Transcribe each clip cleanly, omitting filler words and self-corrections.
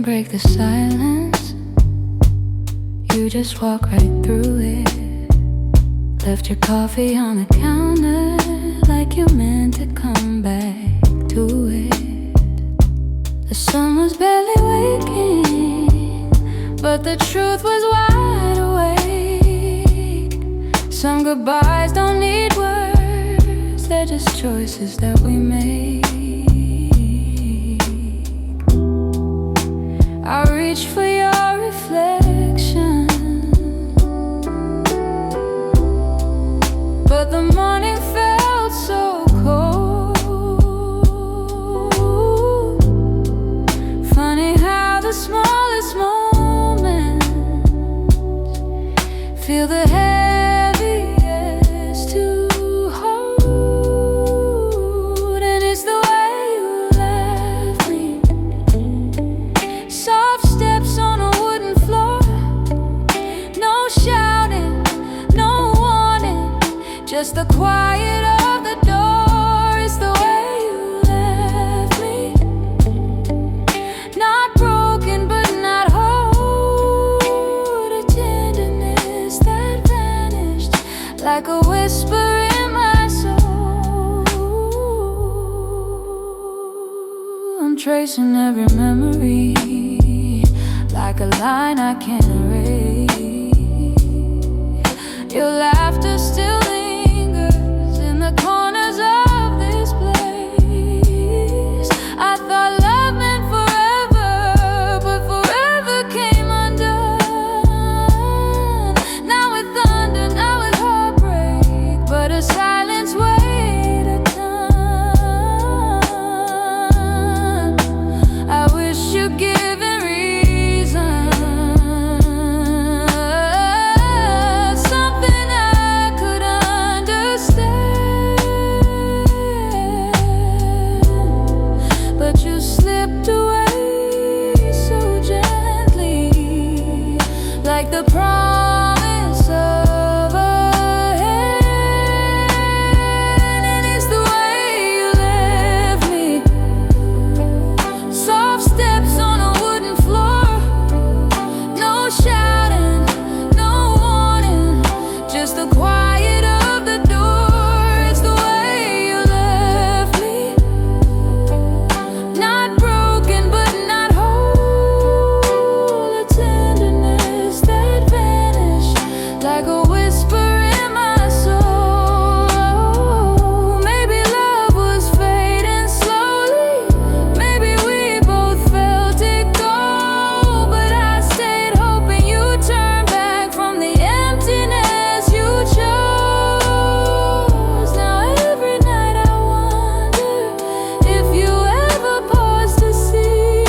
break the silence. You just walk right through it. Left your coffee on the counter like you meant to come back to it. The sun was barely waking, but the truth was wide awake. Some goodbyes don't need words, they're just choices that we make. I reach for your reflection, but the morning felt so cold. Funny how the smallest moments feel the heaviest to hold. And it's the way you left me. Soft steps on a wooden floor, no shouting, no warning, just the quiet of the door. It's the way you left me. Not broken but not whole. A tenderness that vanished like a whisper in my soul. I'm tracing every memory like a line I can't erase. Your laughter still lingers in the corners of this place. I thought love meant forever, but forever came undone. Now with thunder, now with heartbreak, but a silence weighed a ton. I wish you'd given reason, something I could understand, but you slipped away so gently, like the promise of a hand. And it's the way you left me. Soft steps on a wooden floor, no shouting, no warning, just the quiet of the door. It's the way you left me. Not broken but not whole. A tenderness that vanished like a whisper in my soul. Maybe love was fading slowly, maybe we both felt it go, but I stayed hoping you'd turn back from the emptiness you chose. Now every night I wonder if you ever paused to see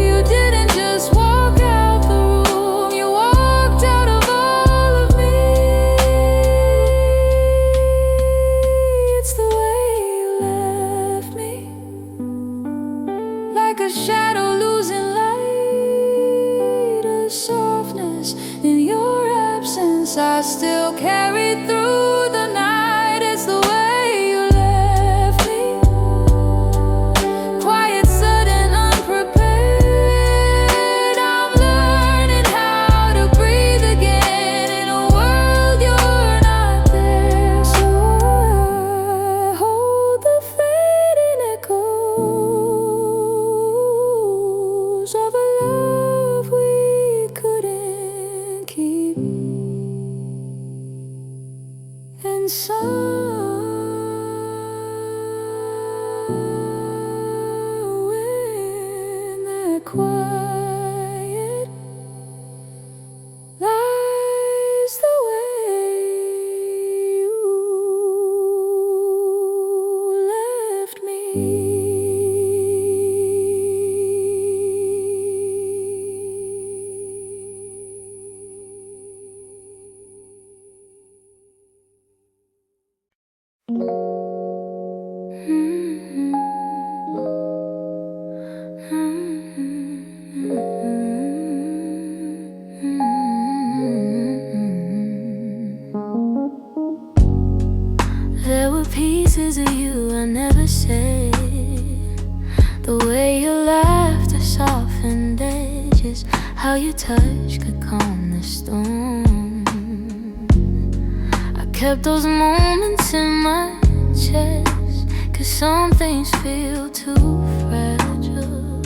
you didn't just walk out the room, you walked out of all of me. It's the way you left me, like a shadow losing light, a softness in your absence I still carry through the night. It's the way you left me. Quiet, sudden, unprepared. I'm learning how to breathe again in a world you're not there. So I hold the fading echoes of a love we couldn't keep. is how your touch could calm the storm. I kept those moments in my chest, 'cause some things feel too fragile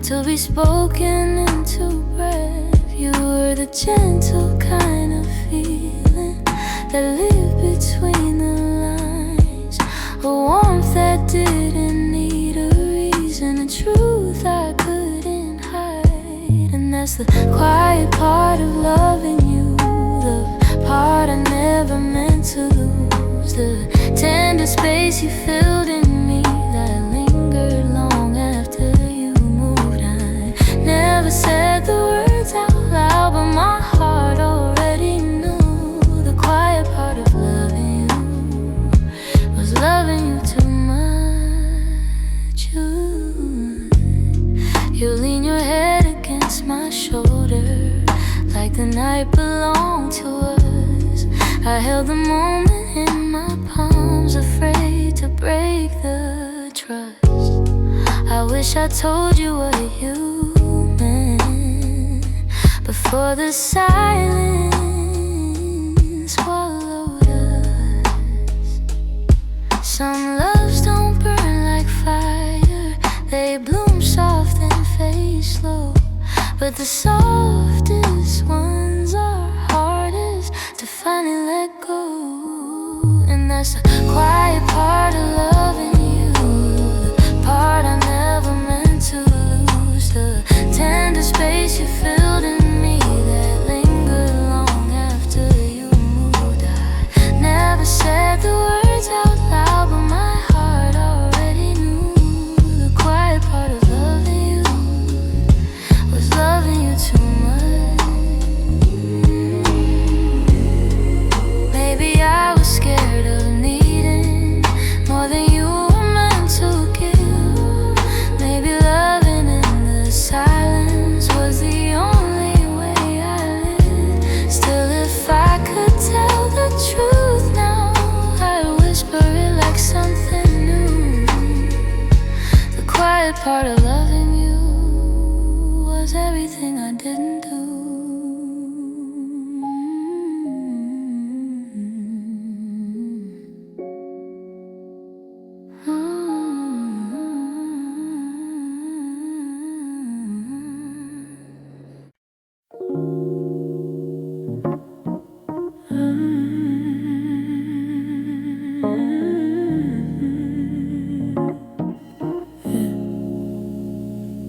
to be spoken into breath. You were the gentle kind of feeling that lived between the lines, a warmth that didn't need a reason, a truth I couldn't hide. And that's the quiet part of loving you, the part I never meant to lose, the tender space you filled in me that lingered long after you moved. I never said the words out loud, but my heart already knew. The quiet part of loving you was loving you too much. You lean your head against my shoulder like the night belonged to us. I held the moment in my palms, afraid to break the trust. I wish I told you what you meant before the silence swallowed us. Some loves don't burn like fire, they bloom soft and fade slow, but the softest ones are hardest to finally let go. And that's the quiet part of loving you, the part I never meant to lose, the tender space you filled in me that lingered long after you moved. I never said the words out loud, but my heart already knew. The quiet part of loving you was loving you too much. Maybe I was scared of needing more than you were meant to give. Maybe loving in the silence was the only way I lived. Still, if I could tell the truth now, I'd whisper it like something new. The quiet part of loving you was everything I didn't do.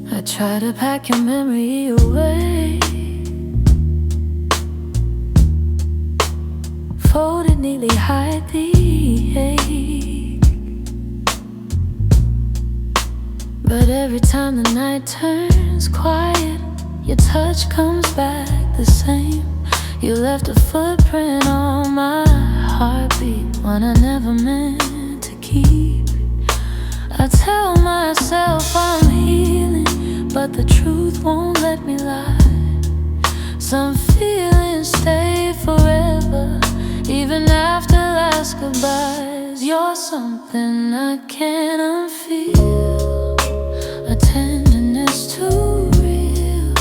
I try to pack your memory away, fold it neatly, hide the ache. But every time the night turns quiet, your touch comes back the same. You left a footprint on my heartbeat, one I never meant to keep. I tell myself I'm healing, but the truth won't let me lie. Some feelings stay forever, even after last goodbyes. You're something I can't unfeel, a tenderness too real,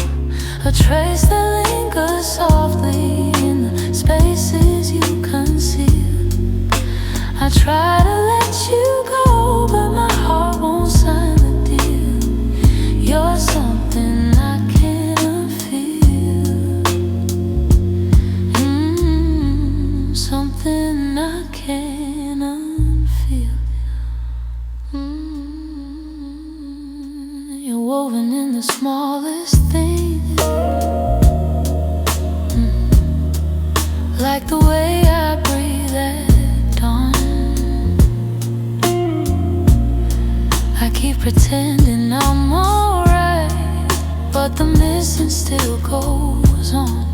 a trace that lingers softly in the spaces you conceal. I try to let you go, but my heart won't sign the deal. You're something I can't unfeel, something I can't unfeel. You're woven in the smallest things, like the way I breathe at dawn. I keep pretending I'm alright, but the missing still goes on.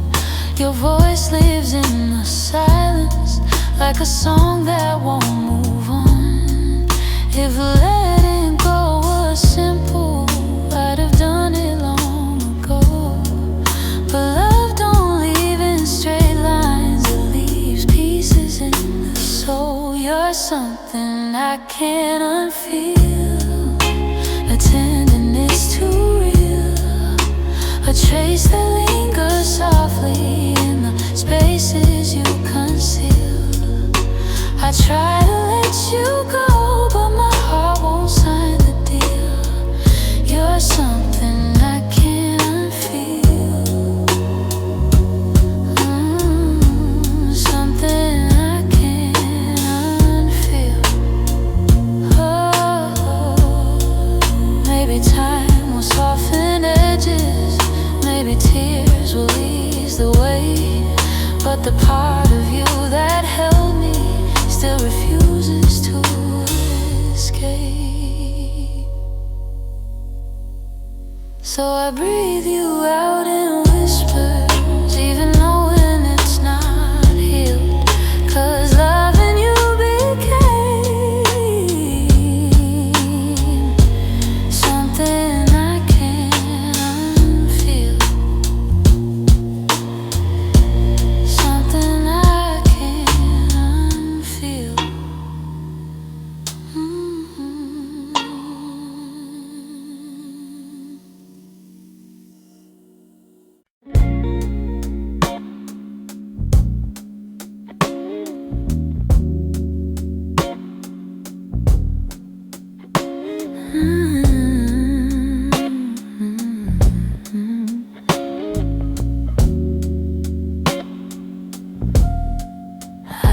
Your voice lives in the silence, like a song that won't move on. If letting go was simple, I'd have done it long ago. But love don't leave in straight lines, it leaves pieces in the soul. You're something I can't unfeel, a tenderness too real, a trace that lingers softly in the spaces you conceal. I try to let you go, but my heart won't sign the deal. You're something I can't unfeel. Something I can't unfeel. Oh, maybe time will soften edges, maybe tears will ease the weight, but the part of you that held me still refuses to escape. So I breathe you out in whispers, even knowing it's not healed, 'cause loving you became something I can't unfeel. Something I can't unfeel.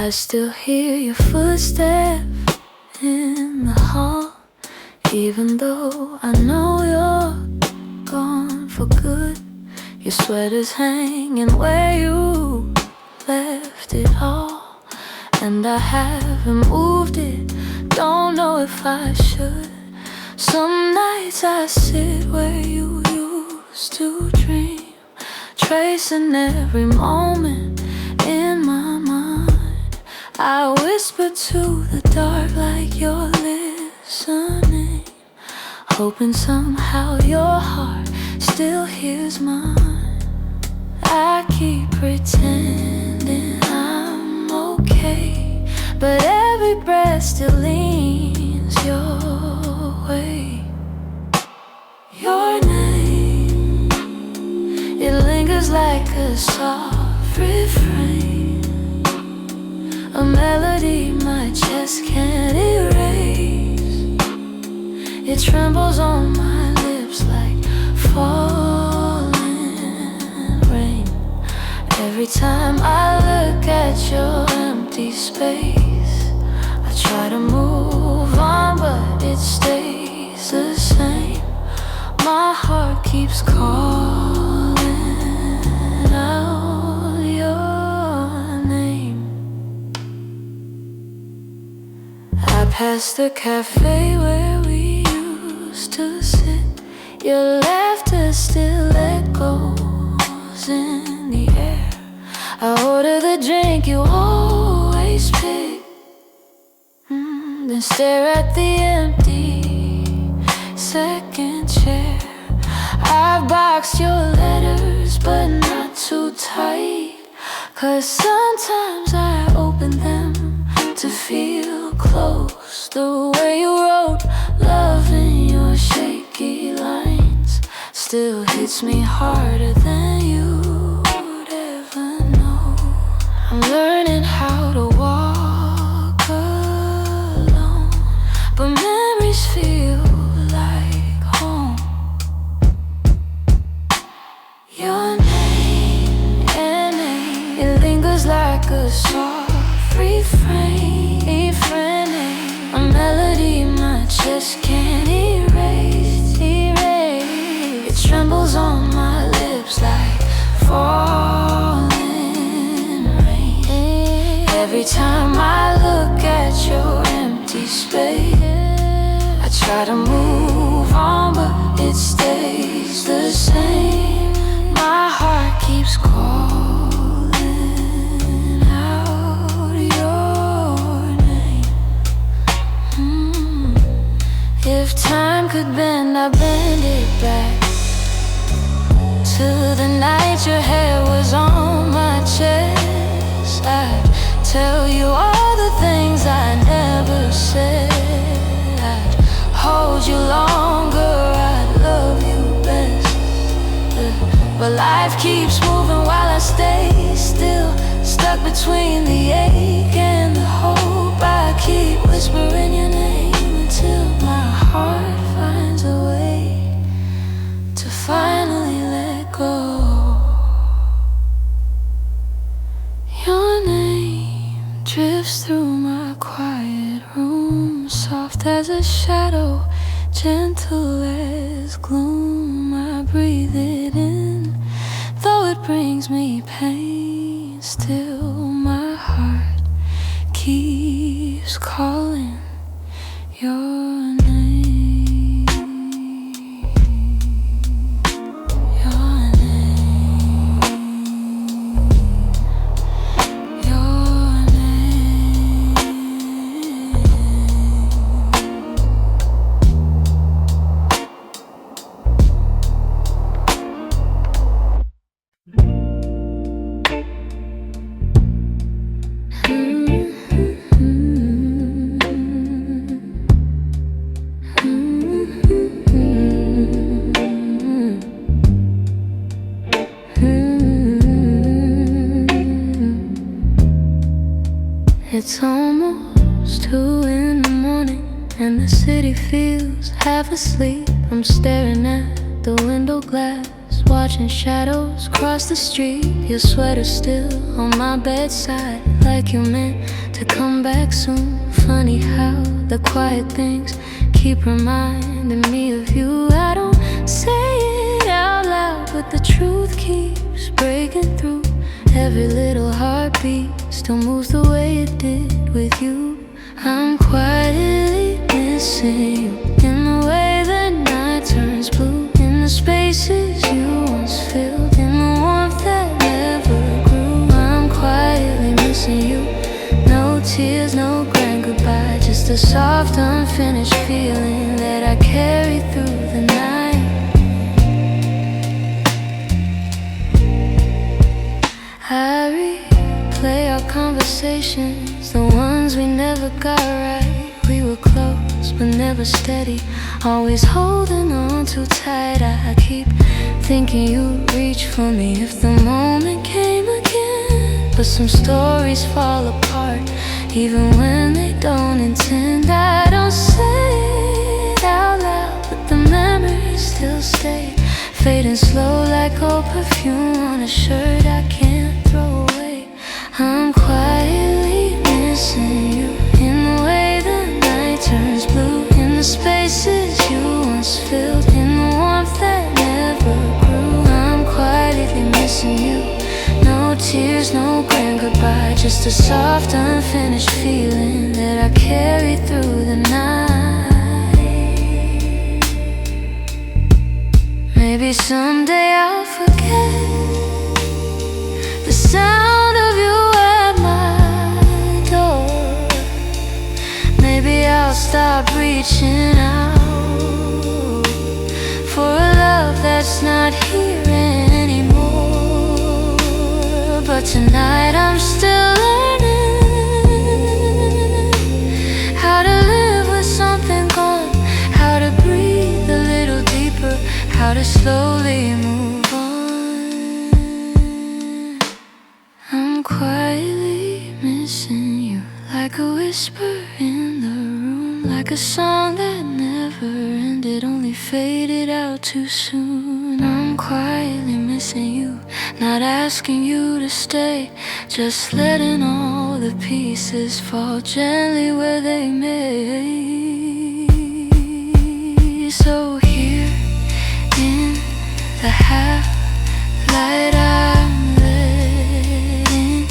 I still hear your footsteps in the hall, even though I know you're gone for good. Your sweater's hanging where you left it all, and I haven't moved it, don't know if I should. Some nights I sit where you used to dream, tracing every moment in my mind. I whisper to the dark like you're listening, hoping somehow your heart still hears mine. I keep pretending I'm okay, but every breath still leans your way. Your name, it lingers like a soft refrain, a melody my chest can't erase. It trembles on my lips like falling rain. Every time I look at your empty space, I try to move on, but it stays the same. My heart keeps calling out your name. I pass the cafe where we used to sit. Your laughter still echoes in the air. I order the drink you always pick, then stare at the empty second chair. I've boxed your letters, but not too tight, 'cause sometimes I open them to feel close. The way you wrote love in your shaky lines still hits me harder than you'd ever know. I'm learning how to walk alone, but memories feel like home. Your name, it lingers like a soft refrain, a melody my chest can't erase. It trembles on my lips like falling rain. Every time I look at your empty space, I try to move on, but it stays the same. My heart keeps calling out your name. If time could bend, I'd bend it back to the night your hair was on my chest. I'd tell you all the things I never said. I'd hold you longer, I'd love you best. but life keeps moving while I stay still, stuck between the ache and the hope. I keep whispering your name until my heart finds a way to finally let go. Your name drifts through my quiet room, soft as a shadow, gentle as gloom. I breathe it in, though it brings me pain. Still my heart keeps calling your name. Your name. Your name. It's almost 2 in the morning and the city feels half asleep. I'm staring at the window glass, watching shadows cross the street. Your sweater still on my bedside, like you meant to come back soon. Funny how the quiet things keep reminding me of you. I don't say it out loud, but the truth keeps breaking through. Every little heartbeat still moves the way it did with you. I'm quietly missing you, in the way the night turns blue, in the spaces you once filled, in the warmth that never grew. I'm quietly missing you. No tears, no grand goodbye, just a soft unfinished feeling that I carry through the night. I replay our conversations, the ones we never got right. We were close but never steady, always holding on too tight. I keep thinking you'd reach for me if the moment came again, but some stories fall apart even when they don't intend. I don't say it out loud, but the memories still stay, fading slow like old perfume on a shirt I can't throw away. I'm quietly missing you, in the way the night turns blue, in the spaces you once filled, in the warmth that never grew. I'm quietly missing you. No tears, no grand goodbye, just a soft unfinished feeling that I carry through the night. Maybe someday I'll forget the sound of you at my door. Maybe I'll stop reaching out for a love that's not here anymore. But tonight I'm still learning how to live with something gone, how to breathe a little deeper, how to slowly move on. I'm quietly missing you, like a whisper in the room, like a song that never ended, only faded out too soon. I'm quietly missing you, not asking you to stay, just letting all the pieces fall gently where they may. So here in the half light, I'm letting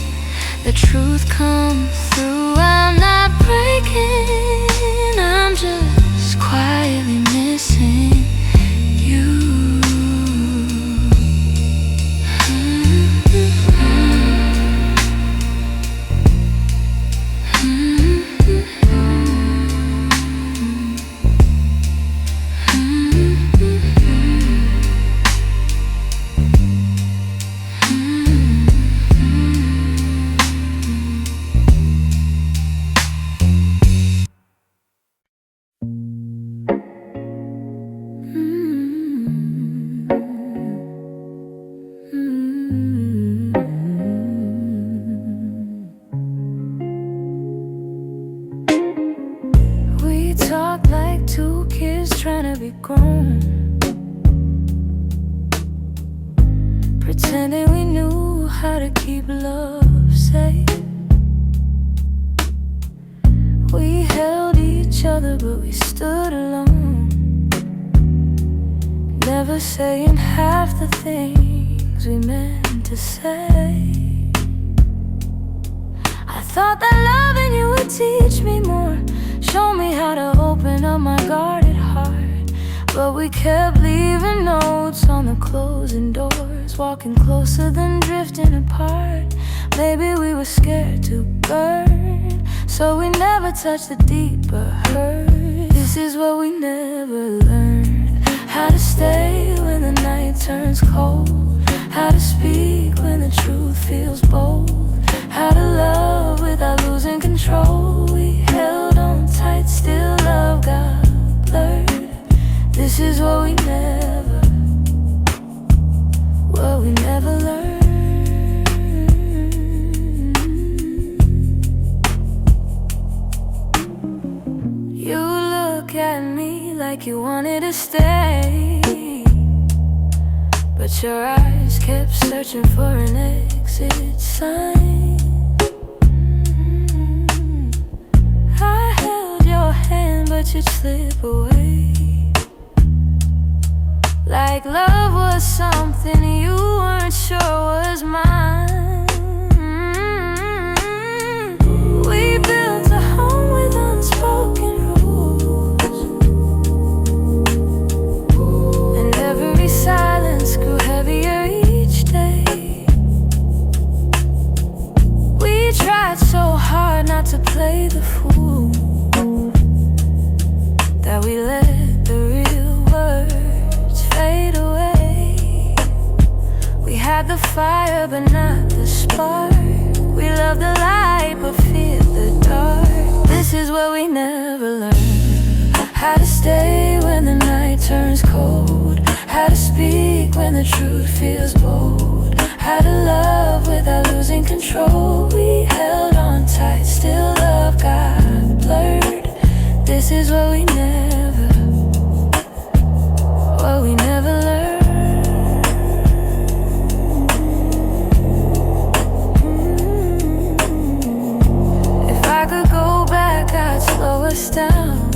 the truth come through. I'm not breaking, I'm just quietly missing you. Mm-hmm. pretending we knew how to keep love safe. We held each other, but we stood alone, never saying half the things we meant to say. I thought that loving you would teach me more, show me how to open up my guarded heart. But we kept leaving notes on the closing doors, walking closer than drifting apart. Maybe we were scared to burn, so we never touched the deeper hurt. This is what we never learned: how to stay when the night turns cold, how to speak when the truth feels bold, how to love without losing control. We held on tight, still love got blurred. This is what we never learned. You look at me like you wanted to stay, but your eyes kept searching for an exit sign. I held your hand, but you'd slip away, like love was something you weren't sure was mine. We built a home with unspoken rules, and every silence grew heavier each day. We tried so hard not to play the fool, that we let the real words fade away. We had the fire but not the spark. We loved the light but feared the dark. This is what we never learned: how to stay when the night turns cold, how to speak when the truth feels bold, how to love without losing control. We held on tight, still love got blurred. This is what we never learned. If I could go back, I'd slow us down,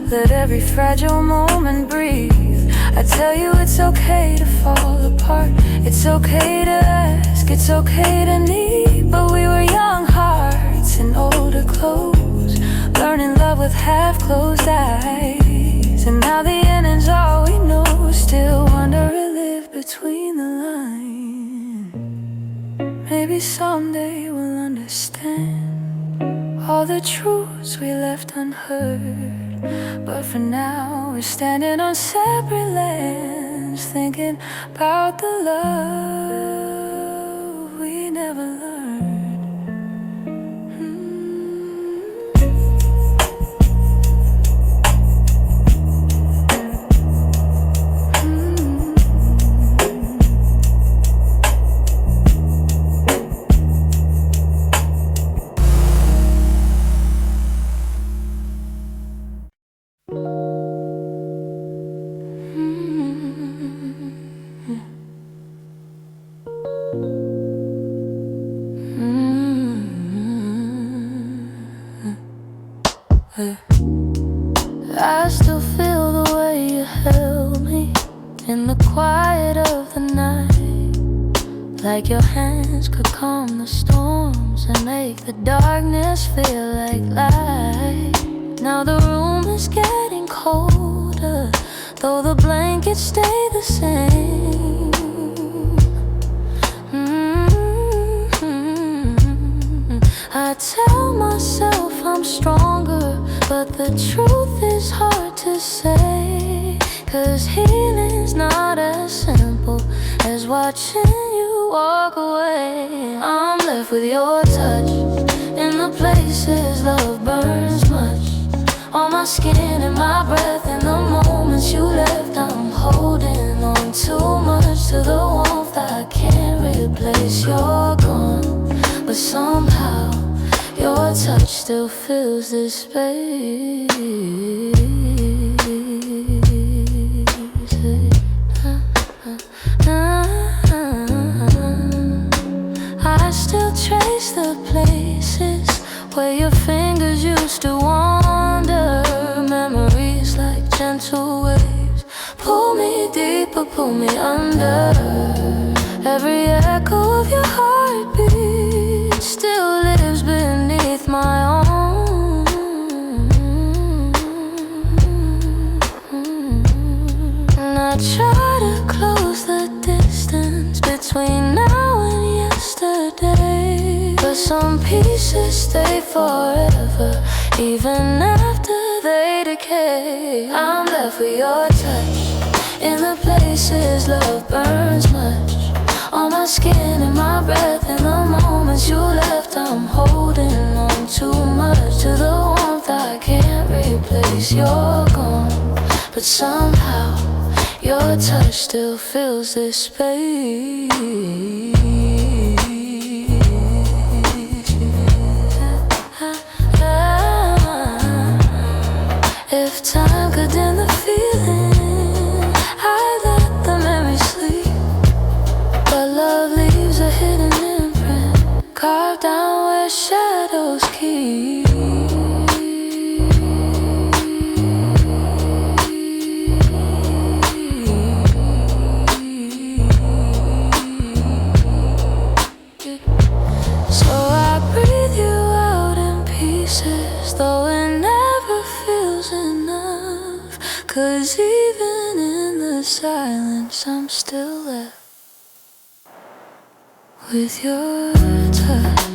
let every fragile moment breathe. I tell you it's okay to fall apart, it's okay to ask, it's okay to need. But we were young hearts in older clothes, learning love with half-closed eyes. And now the ending's all we know, still wonder or live between the lines. Maybe someday we'll understand all the truths we left unheard. But for now we're standing on separate lands, thinking about the love we never learned. I still feel the way you held me in the quiet of the night, like your hands could calm the storms and make the darkness feel like light. Now the room is getting colder, though the blankets stay the same. I tell myself I'm stronger, but the truth is hard to say. 'Cause healing's not as simple as watching you walk away. I'm left with your touch in the places love burns much, on my skin and my breath. In the moments you left, I'm holding on too much to the warmth I can't replace. You're gone, but somehow your touch still fills this space. where your fingers used to wander. Memories like gentle waves pull me deeper, pull me under. Every echo of your heartbeat still lives beneath my own. And I try to close the distance between now and yesterday, but some pieces stay forever, even after they decay. I'm left with your touch in the places love burns much, on my skin and my breath. In the moments you left, I'm holding on too much to the warmth I can't replace. You're gone, but somehow your touch still fills this space. If time could dim the feeling, I'd let the memory sleep. But love leaves a hidden imprint, carved down where shadows keep. So I breathe you out in pieces, though it never feels enough. 'Cause even in the silence I'm still left with your touch.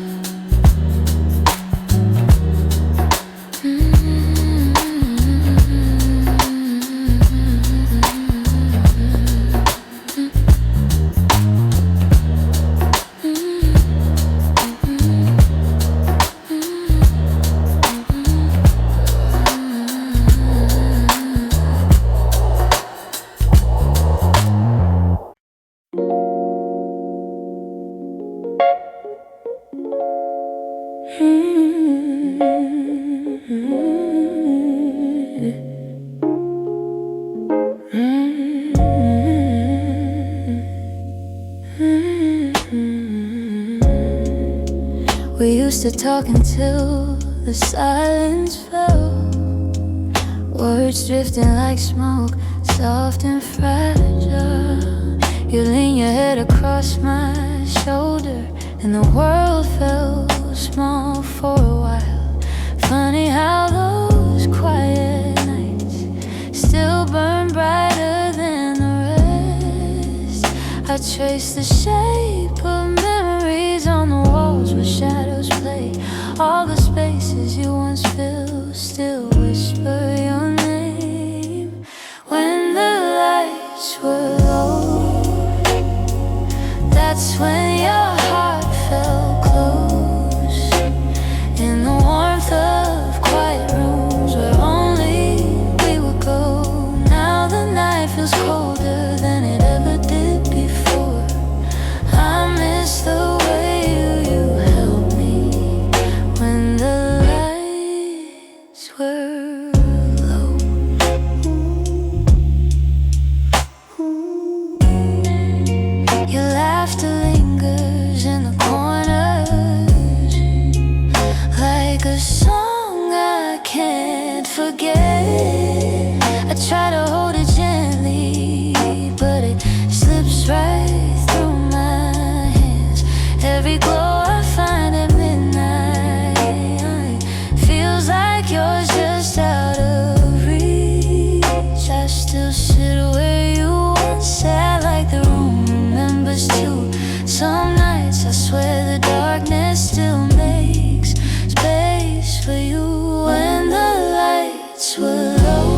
We used to talk until the silence fell, words drifting like smoke, soft and fragile. You lean your head across my shoulder, and the world felt small for a while. Funny how those quiet nights still burn brighter than the rest. I trace the shape of memories on the walls where shadows play. All the spaces you once filled still whisper your name. When the lights were low, that's when your heart felt close. In the warmth of quiet rooms where only we would go. Now the night feels colder than it ever did before. I miss the way you held me when the lights were low. Your laughter lingers in the corners, like a song I can't forget. I try to hold it gently, but it slips right through my hands. Every glow I find at midnight feels like yours just out of reach. I still sit where you once sat, like the room remembers too. Some nights I swear the darkness still makes space for you. When the lights were low,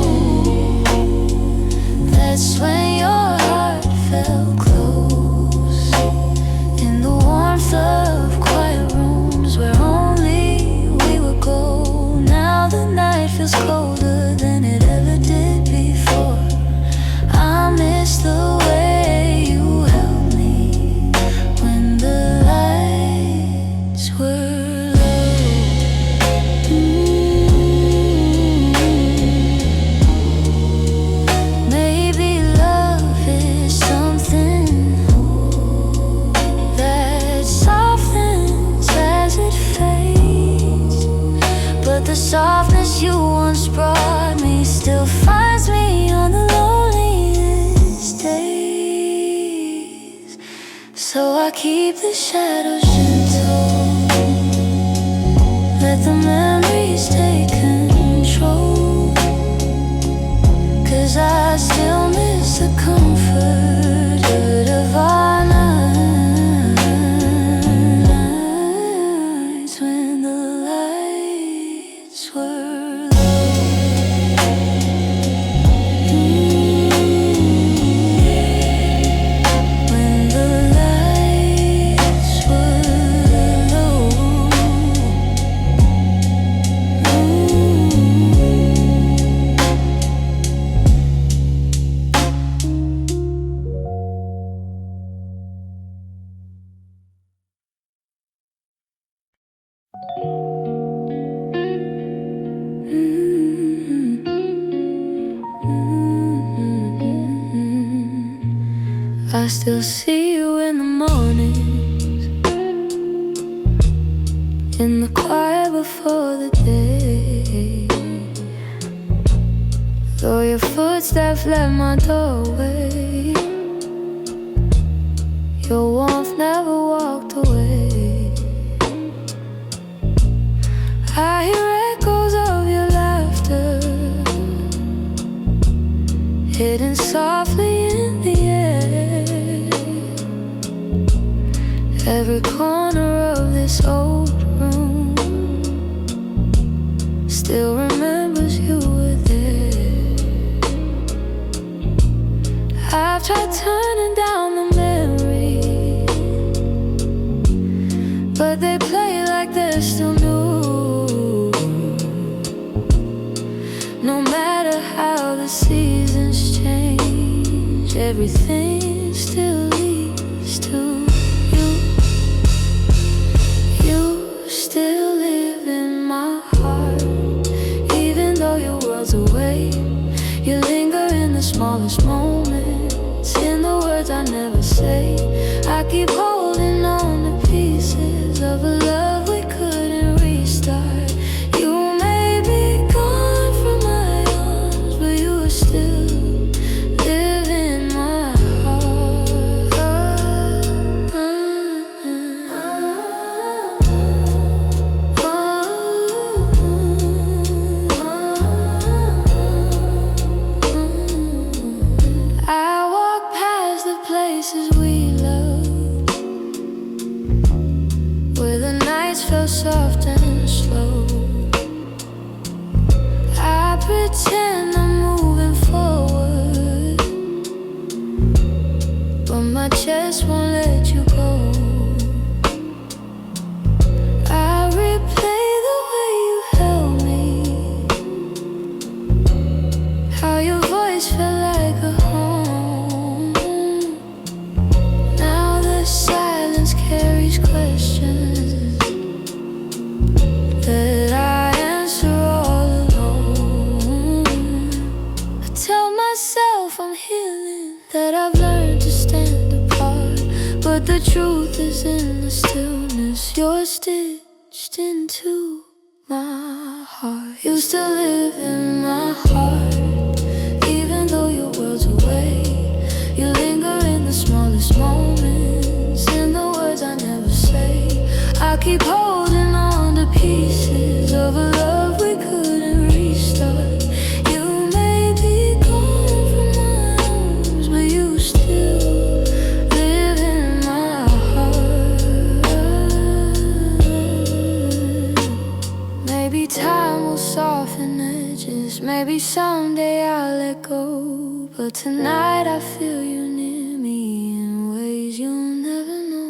that's when your heart felt close. In the warmth of quiet rooms where only we would go. Now the night feels colder than it ever did before. I miss the way you held me when the lights were low. I keep the shadows gentle, let the memories take control. 'Cause I still miss the comfort of our nights when the lights were low. When the lights were low. I still see you in the mornings, in the quiet before the day. Though your footsteps left my doorway, your warmth never walked away. I hear echoes of your laughter, hidden softly in the air. Every corner of this old room still remembers you were there. I've tried turning down the memories, but they play like they're still new. No matter how the seasons change, everything still leads to you. You still live in my heart, even though your world's away. You linger in the smallest moments, in the words I never say. I keep holding on to pieces of a love we couldn't restart. You may be gone from my arms, but you are still live in my heart. I walk past the places we love, where the nights feel soft and slow. I pretend I'm moving forward, but my chest won't let you go. I replay the way you held me, how your voice felt like a home. Now the silence carries questions that I answer all alone. I tell myself I'm healing, that I've learned to stand apart, but the truth is in the stillness. You're stitched into my heart. You still live in my heart, even though your world's away. You linger in the smallest moments, in the words I never say. I keep holding on to pieces of a love we couldn't restart. You may be gone from my arms, but you still live in my heart. Maybe time will soften edges, maybe someday I'll let go, but tonight I feel you near me in ways you'll never know.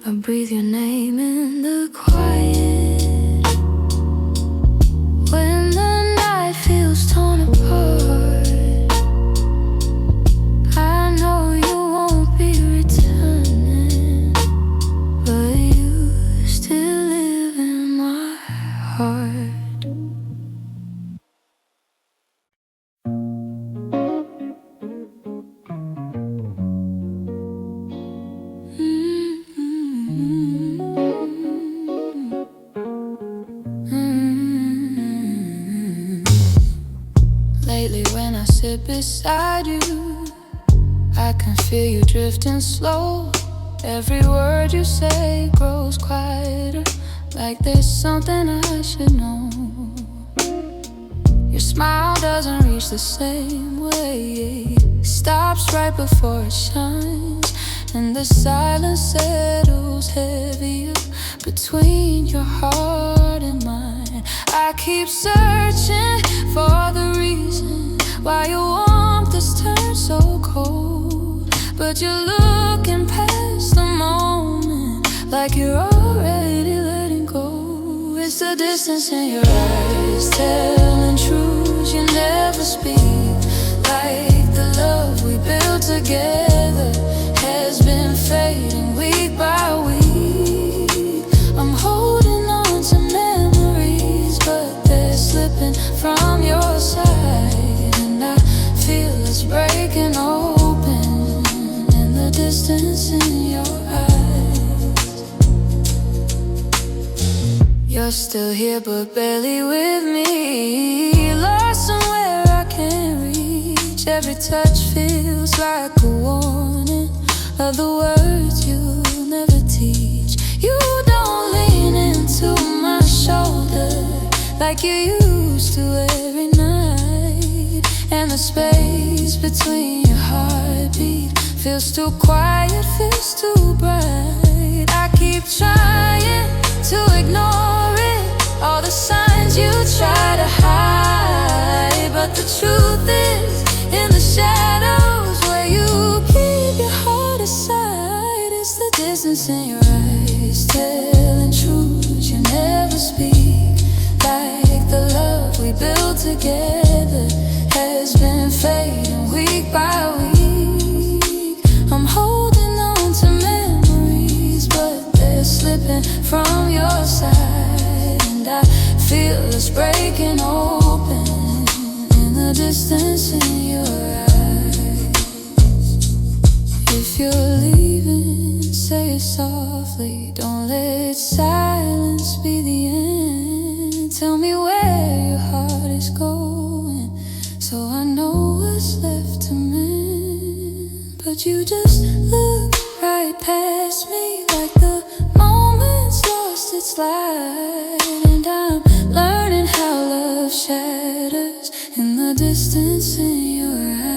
I breathe your name in the quiet, when the night feels torn apart. I know you won't be returning, but you still live in my heart. I feel you drifting slow. Every word you say grows quieter, like there's something I should know. Your smile doesn't reach the same way, stops right before it shines, and the silence settles heavier between your heart and mine. I keep searching for the reason why your warmth has turned so cold, but you're looking past the moment like you're already letting go. It's the distance in your eyes telling truths you never speak, like the love we built together has been fading week by week. I'm holding on to memories, but they're slipping from your side, and I feel it's breaking open in the distance in your eyes. You're still here but barely with me, lost somewhere I can't reach. Every touch feels like a warning of the words you'll never teach. You don't lean into my shoulder like you used to every night, and the space between your heartbeat feels too quiet, feels too bright. I keep trying to ignore it, all the signs you try to hide, but the truth is in the shadows where you keep your heart aside. It's the distance in your eyes telling truths you never speak, like the love we built together has been fading week by week. I'm holding on to memories, but they're slipping from your side, and I feel it's breaking open in the distance in your eyes. If you're leaving, say it softly, don't let silence be the end. Tell me where your heart is going, so I know what's left to mend. But you just look right past me like the moment's lost its light, and I'm learning how love shatters in the distance in your eyes.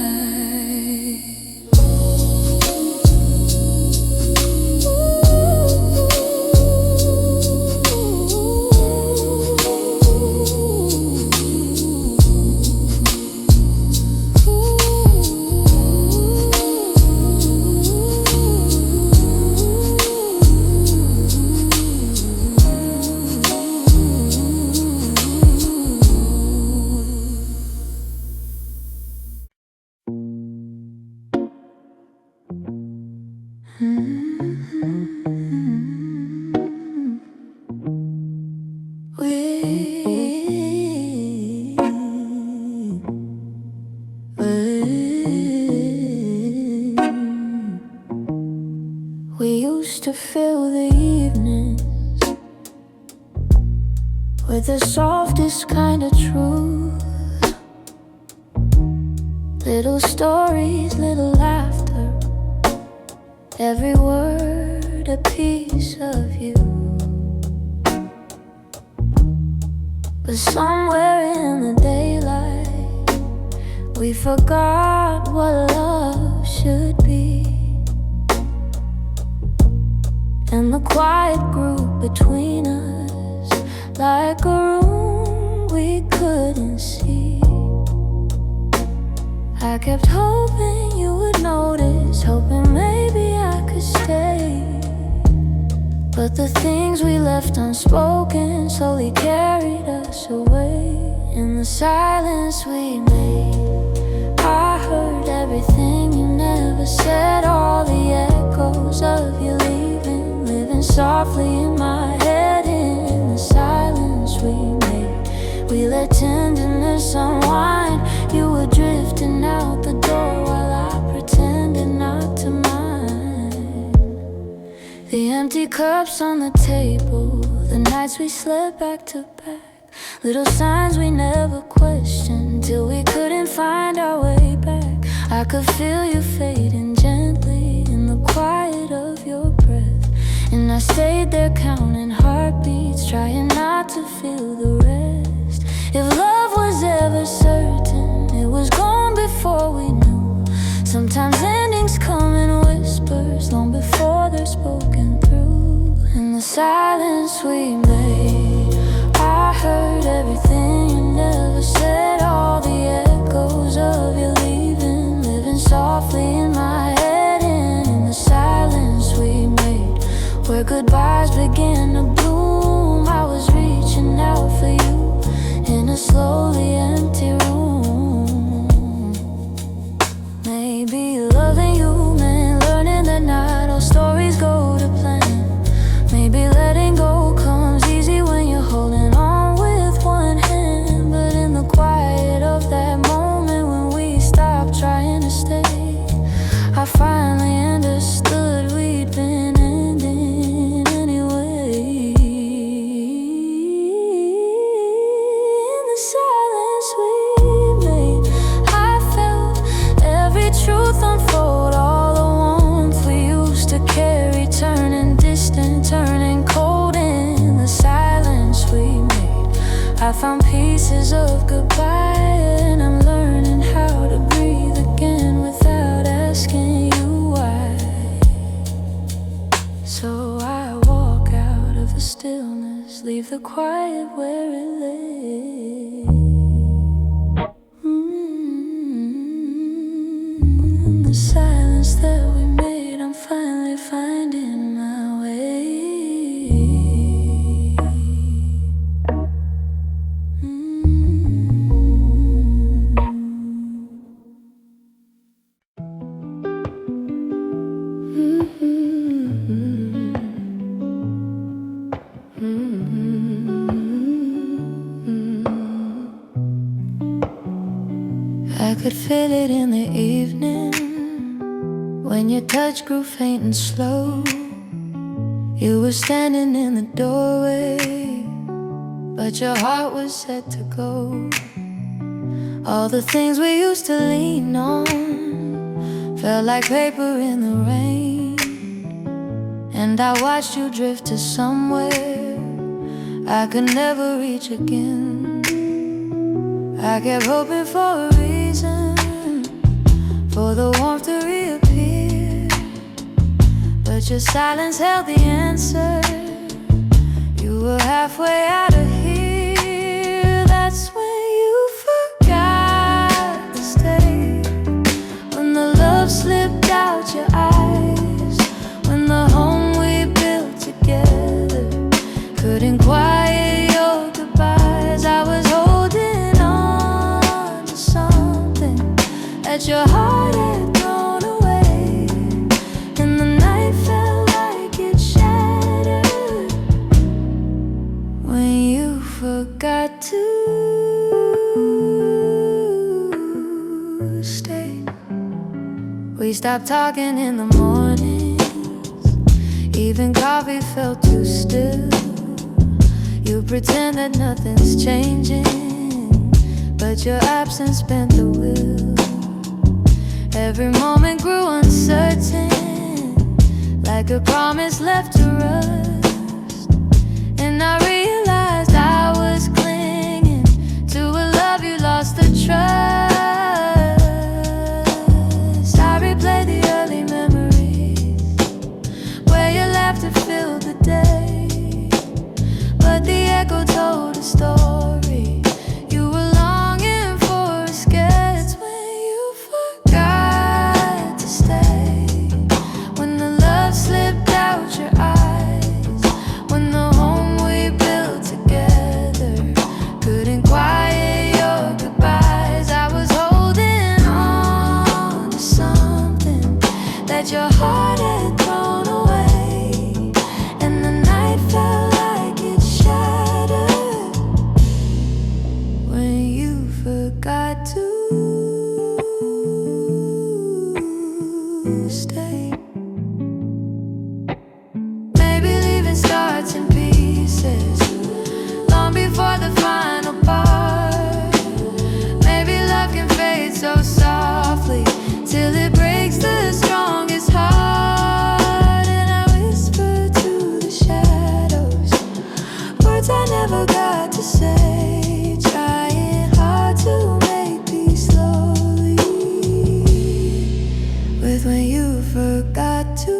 We used to fill the evenings with the softest kind of truth, little stories, little laughter, every word a piece of you. But somewhere in the daylight we forgot what love should be, and the quiet grew between us like a room we couldn't see. I kept hoping you would notice, hoping maybe I could stay, but the things we left unspoken slowly carried us away. In the silence we made, I heard everything you never said, all the echoes of you leaving, living softly in my head. In the silence we made, we let tenderness unwind. You were drifting out the door while I pretended not to mind. The empty cups on the table, the nights we slept back to back, little signs we never questioned till we couldn't find our way back. I could feel you fading gently things come in whispers long before they're spoken through. In the silence we made, I heard everything you never said. All the echoes of you leaving, living softly in my head. And in the silence we made, where goodbyes began to bloom, I was reaching out for you in a slowly empty room. Maybe loving you meant learning that not all stories go to plan. Maybe letting go comes easy when you're holding on with one hand. But in the quiet of that moment when we stopped trying to stay, I finally understood we'd been ending anyway. In the silence we made, I felt every truth unfold. All the warmth we used to carry turning distant, turning cold. In the silence we made, I found pieces of goodbye, and I'm learning how to breathe again without asking you why. So I walk out of the stillness, leave the quiet where it lay. In the silence that we made, I'm finally finding my way. I could feel it in the evening when your touch grew faint and slow. You were standing in the doorway, but your heart was set to go. All the things we used to lean on felt like paper in the rain, and I watched you drift to somewhere I could never reach again. I kept hoping for a reason for the warmth to reappear, but your silence held the answer. You were halfway out of here. That's when you forgot to stay, when the love slipped out your eyes, when the home we built together couldn't quiet your goodbyes. I was holding on to something that your heart had thrown away, and the night felt like it shattered when you forgot to stay. We stopped talking in the mornings, even coffee felt too still. You pretend that nothing's changing, but your absence bent the wheel. Every moment grew uncertain, like a promise left to rust. And I realized I was clinging to a love you lost the trust. I replay the early memories where your laughter filled the day, but the echo told a story. You were longing for escape. It's when you forgot to stay, when the love slipped out your eyes, when the home we built together couldn't quiet your goodbyes. I was holding on to something that your heart had thrown away, and the night felt like it shattered when you forgot to stay. Maybe leaving starts in pieces long before the final part. Maybe love can fade so softly till it breaks the strongest heart. And I whisper to the shadows words I never got to say, trying hard to make peace slowly with when you you forgot to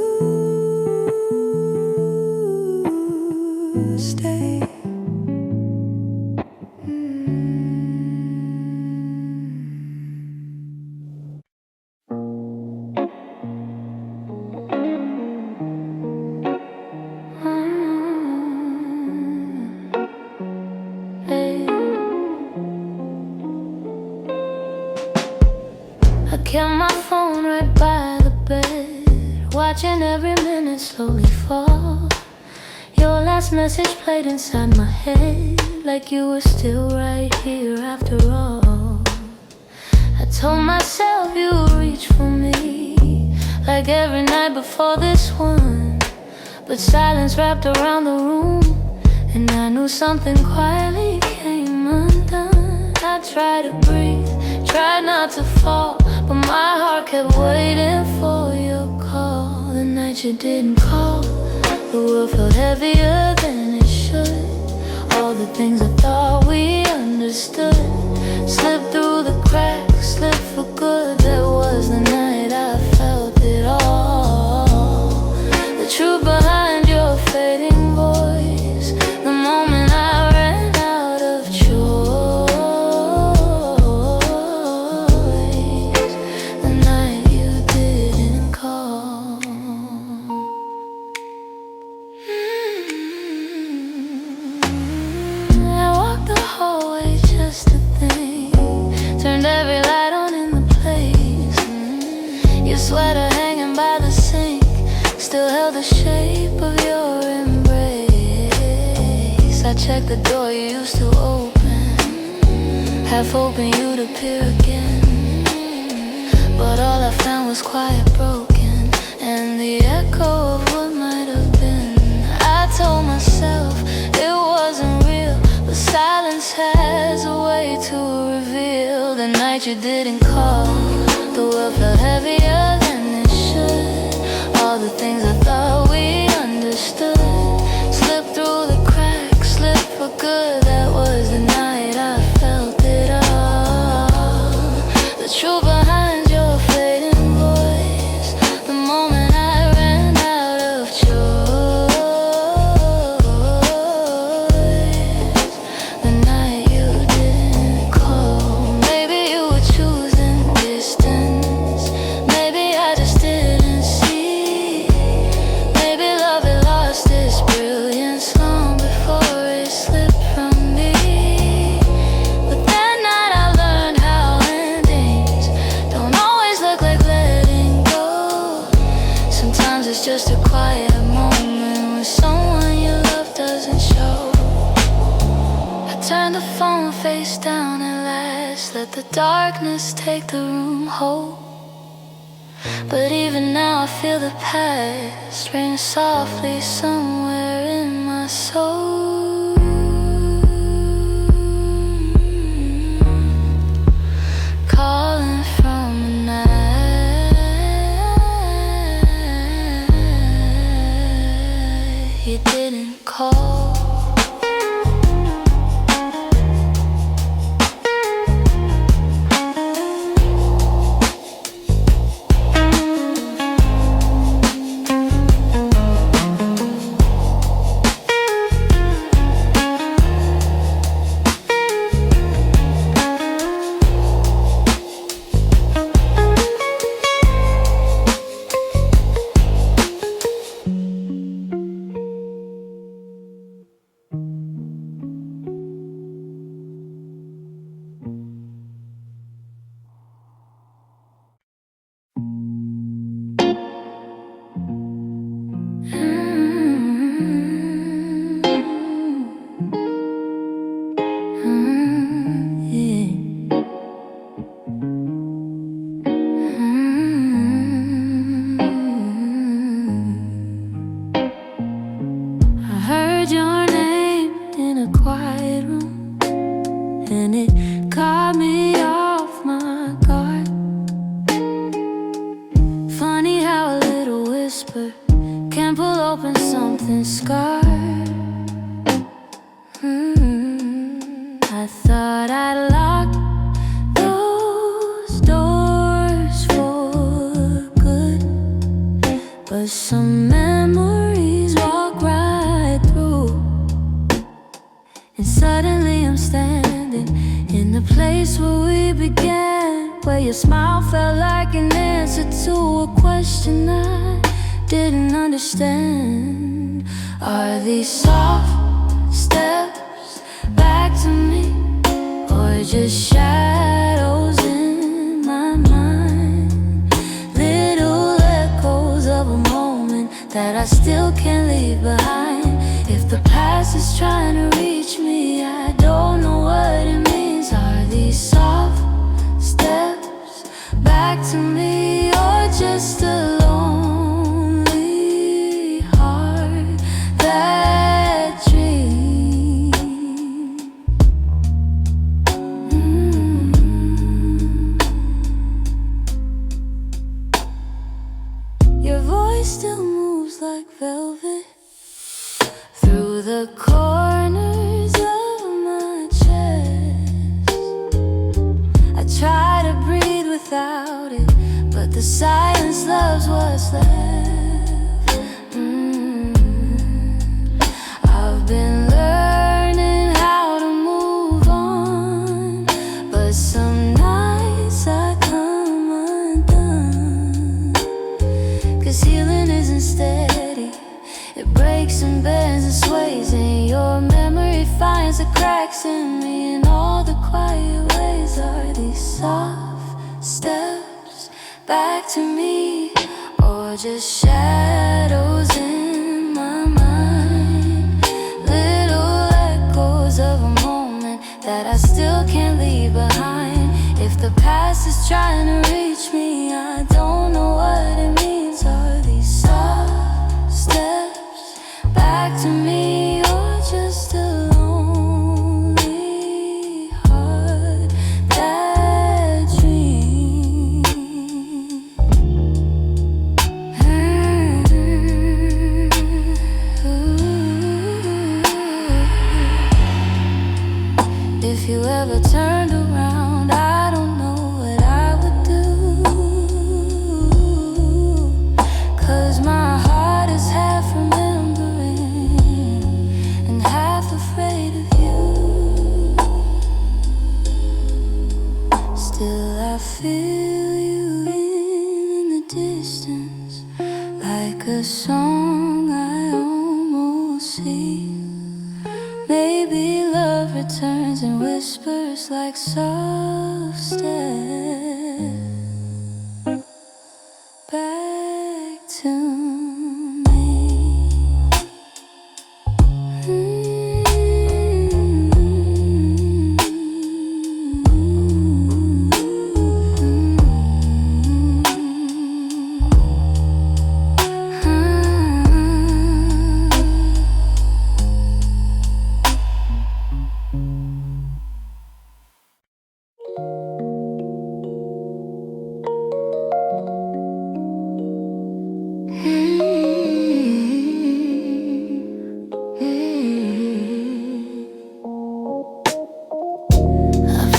stay. I kept my phone right by the bed, watching every minute slowly fall. Your last message played inside my head, like you were still right here after all. I told myself you would reach for me, like every night before this one. But silence wrapped around the room, and I knew something quietly came undone. I tried to breathe, tried not to fall, but my heart kept waiting for your call. The night you didn't call, the world felt heavier than it should. All the things I thought we understood slipped through the cracks, slipped for good. That was the night I felt it all. The truth behind your fading voice, the moment I ran out of choice, the night you didn't call. I walked the hallway just to think, turned every light on in the place. Your sweater hanging by the sink still held the shape of your embrace. I checked the door you used to open, half hoping you'd appear again. But all I found was quiet, broken, and the echo of what might have been. I told myself it wasn't real, but silence has a way to reveal. The night you didn't call, the world felt heavier than it should. All the things I thought we understood slipped through the cracks, slipped for good. That was the night I felt it all. The truth behind your fading voice, the moment I ran out of choice, the night you didn't call. Maybe you were choosing distance, maybe I just didn't see. Maybe love had lost its brilliance long before it slipped from me. But that night I learned how endings don't always look like letting go. Sometimes it's just a quiet moment when someone you love doesn't show. I turned the phone face down at last, let the darkness take the room whole. But even now I feel the past ring softly somewhere in my soul, calling from a night you didn't call. something scarred. I thought I'd lock those doors for good. but some memories walk right through. And suddenly I'm standing in the place where we began, where your smile felt like an answer to a question I didn't understand. Are these soft steps back to me, or just shadows in my mind? Little echoes of a moment that I still can't leave behind. If the past is trying to reach me, I don't know what it means. Are these soft steps back to me, or just a lonely heart that dreams? Your voice still moves like velvet through the corners of my chest. I try to breathe without it, but the silence loves what's left. I've been learning how to move on, but some nights I come undone. 'Cause healing isn't steady, it breaks and bends and sways, and your memory finds the cracks in me. And all the quiet ways are these soft steps back to me, or just shadows in my mind. Little echoes of a moment that I still can't leave behind. If the past is trying to reach me, I don't know what it means. Are these soft steps back to me, or just a lonely heart that dreams? If you ever turned around, I don't know what I would do. 'Cause my heart is half remembering and half afraid of you. Still I feel you in the distance, like a song I almost see. Maybe love returns and whispers like soft steps back to me.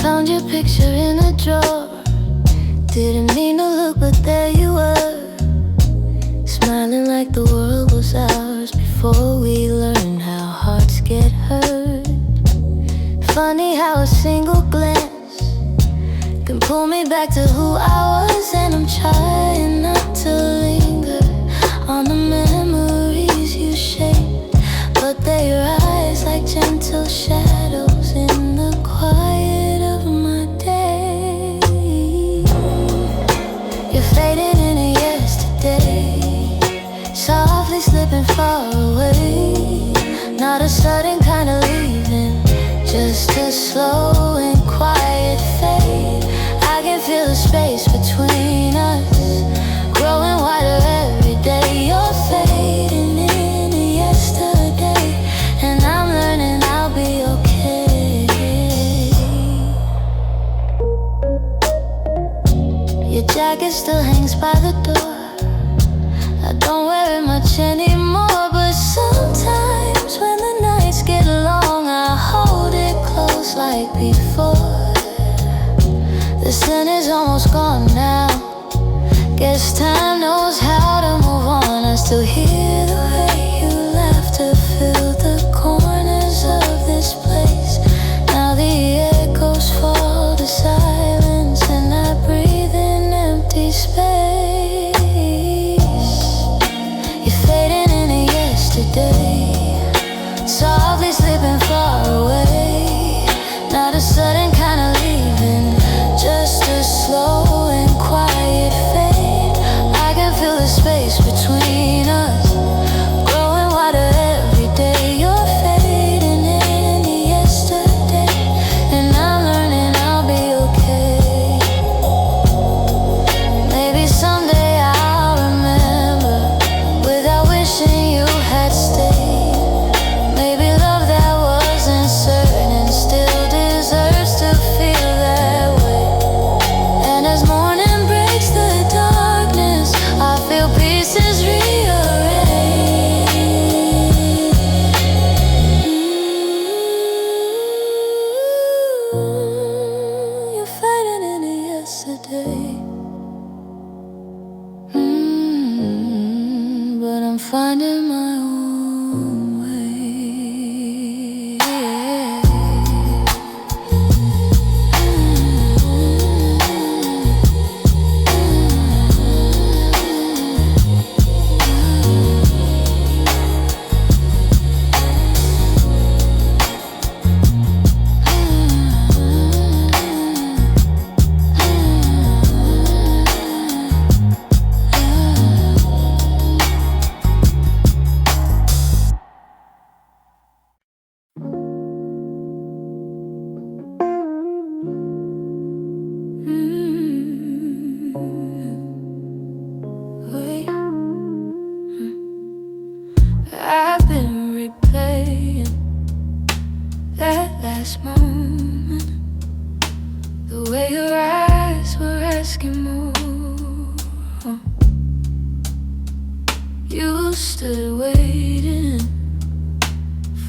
Found your picture in a drawer. Didn't mean to look, but there you were, smiling like the world was ours before we learned how hearts get hurt. Funny how a single glance can pull me back to who I was, and I'm trying not to linger on the memories you shaped, but they rise like gentle shadows in the quiet of my day. You're fading into yesterday, softly slipping far away. Not a sudden kind of leaving, just a slow and quiet fade. I can feel the space between us growing wider every day. You're fading into yesterday, and I'm learning I'll be okay. Your jacket still hangs by the door. I don't wear it much anymore, but sometimes when the nights get long, I hold it close like before. The sin is almost gone now. Guess time knows how to move on still hear the way your laughter filled the corners of this place. Now the echoes fall to silence, and I breathe in empty space. You're fading into yesterday, softly slipping far away. Not a sudden kind of leaving, just a slow and quiet fade. I can feel the space between us growing wider every day. You're fading into yesterday, and I'm learning I'll be okay. Maybe someday I'll remember without wishing you had stayed. Maybe love that wasn't certain still deserves to feel that way. And as morning breaks the darkness, I feel pieces rearrange. You're fading into yesterday, but I'm finding my own way. Wait, I've been replaying that last moment, the way your eyes were asking more. You stood waiting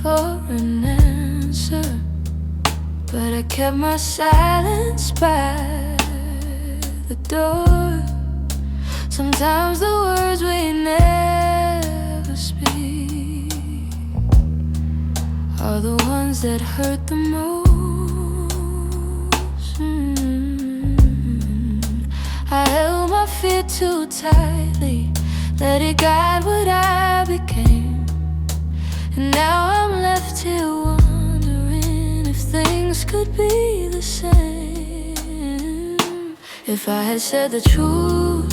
for an answer, but I kept my silence by the door. Sometimes the words we never speak are the ones that hurt the most. I held my fear too tightly, let it guide what I became. And now I'm left here wondering if things could be the same. If I had said the truth,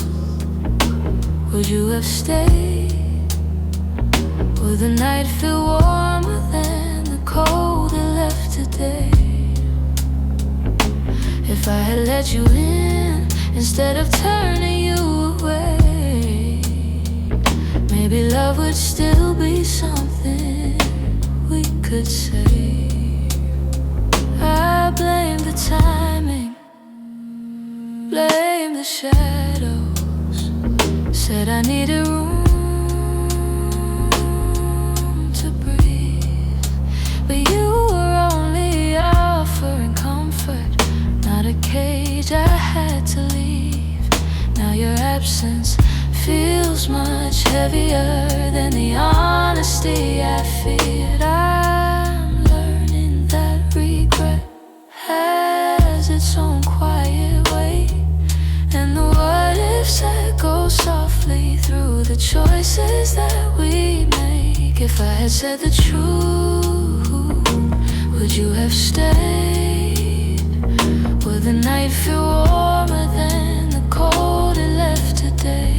would you have stayed? Would the night feel warmer than the cold it left today? If I had let you in instead of turning you away, maybe love would still be something we could say. I blame the timing, blame the shadows, said I needed room to breathe, but you were only offering comfort, not a cage I had to leave. Now your absence feels much heavier than the honesty I feared. I'm learning that regret has its own quiet way, and the what ifs that go softly through the choices that we make. If I had said the truth, would you have stayed? Would the night feel warmer than the cold it left today?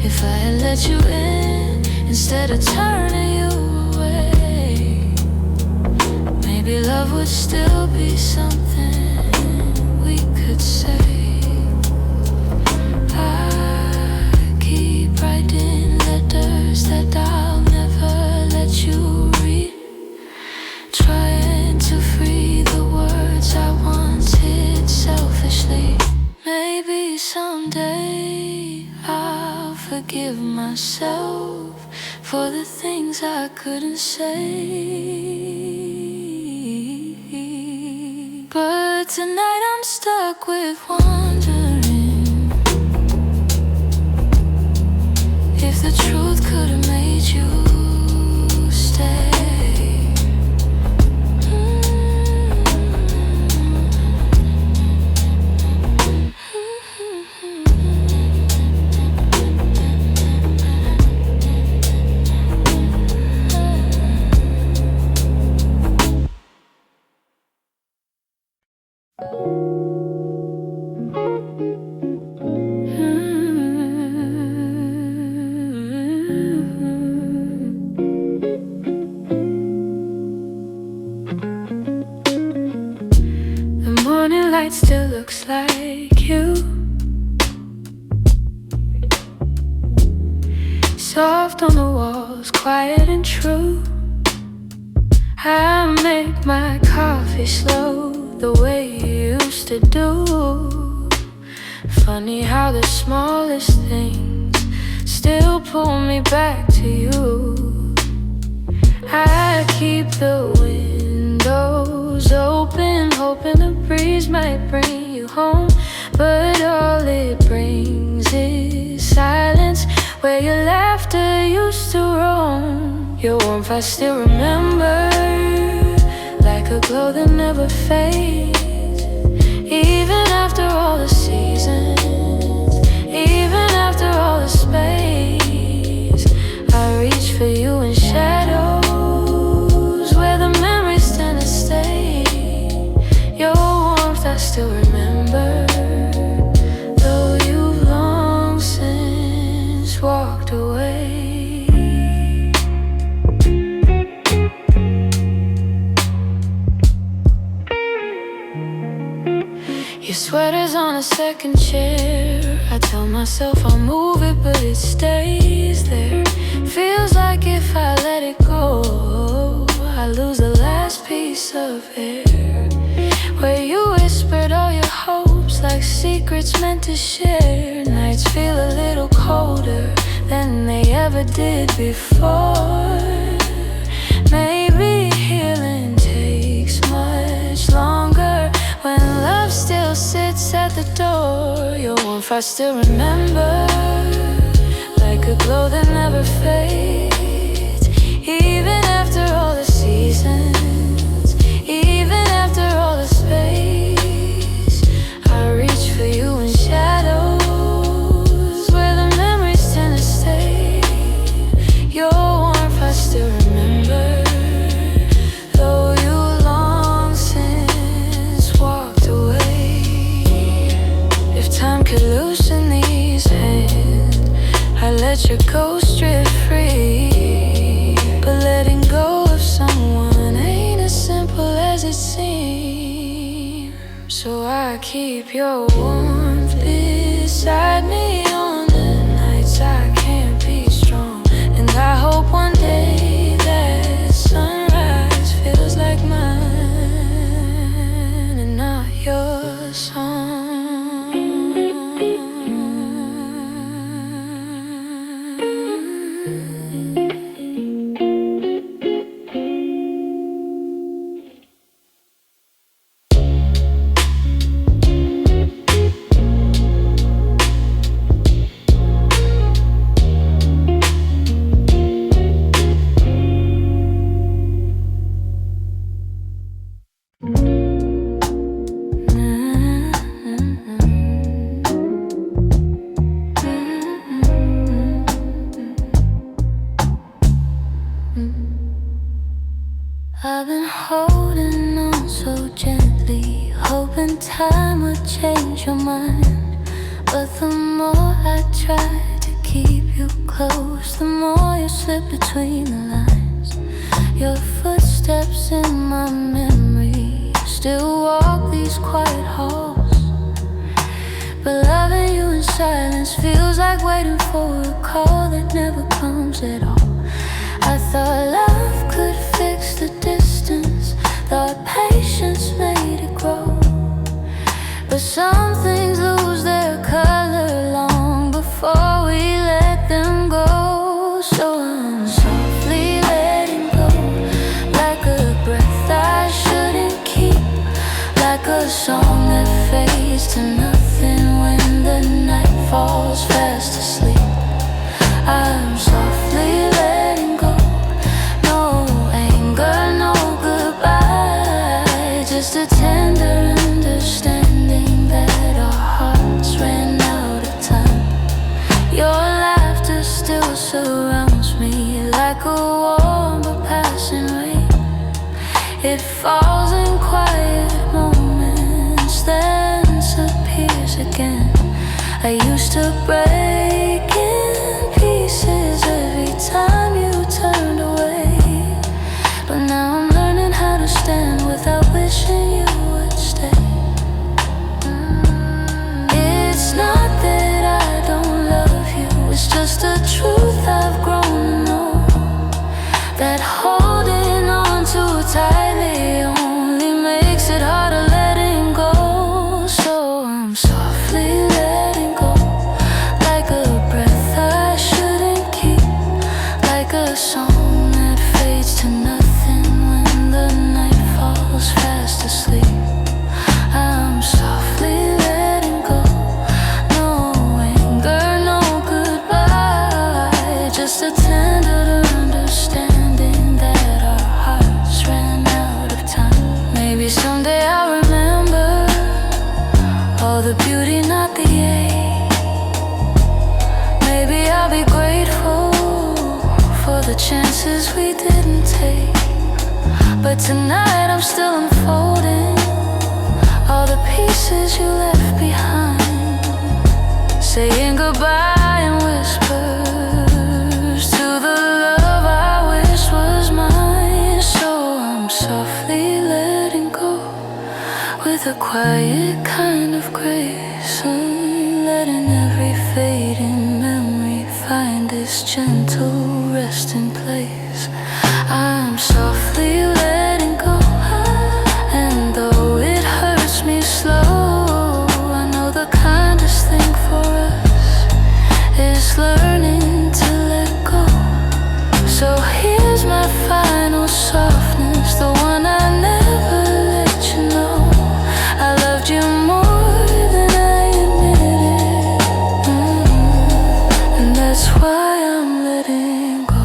If I had let you in instead of turning you away, maybe love would still be something we could say. I keep writing letters that I'll never let you read, trying to free the words I once hid selfishly. Maybe someday I'll forgive myself for the things I couldn't say. But tonight I'm stuck with wondering soft on the walls, quiet and true. I make my coffee slow, the way you used to do. Funny how the smallest things still pull me back to you. I keep the windows open, hoping the breeze might bring you home. But all it brings is silence, where your laughter used to roam. Your warmth I still remember, like a glow that never fades. Even after all the seasons, even after all the space, I reach for you in shadows, where the memories tend to stay. Your warmth I still remember, though you've long since walked away. Your sweater's on a second chair. I tell myself I'll move it, but it stays there. Feels like if I let it go, I lose the last piece of air. Where you whispered all your hopes, like secrets meant to share. Nights feel a little colder than they ever did before. Maybe healing takes much longer when love still sits at the door. Your warmth I still remember, like a glow that never fades. Even after all the seasons, even after all the space, I reach for you in shadows, where the memories tend to stay. Your warmth I still remember, though you long since walked away. If time could loosen these hands, I let your ghost drift free. But letting go of someone ain't as simple as it seems. So I keep your warmth beside me on the nights I can't be strong. And I hope one day that sunrise feels like mine and not your song. I've been holding on so gently, hoping time would change your mind. But the more I try to keep you close, the more you slip between the lines. Your footsteps in my memory still walk these quiet halls. But loving you in silence feels like waiting for a call that never comes at all. I thought love could fix the distance, thought patience made it grow. But some things lose their color long before we let them go. So I'm softly letting go, like a breath I shouldn't keep, like a song that fades to nothing when the night falls fast asleep. I'm softly letting go, no anger, no goodbye, just a tender understanding that our hearts ran out of time. Your laughter still surrounds me like a warm but passing rain. It falls in quiet moments, then disappears again. I used to break in pieces every time you turned away, but now I'm learning how to stand without wishing you would stay. It's not that I don't love you, it's just a truth I've grown risks we didn't take. But tonight I'm still unfolding all the pieces you left behind, saying goodbye in whispers to the love I wish was mine. So I'm softly letting go with a quiet kind of grace, letting every fading memory find its gentle resting place. I'm softly letting go, and though it hurts me slow, I know the kindest thing for us is learning to let go. So here's my final softness, the one I never let you know. I loved you more than I admitted, and that's why I'm letting go.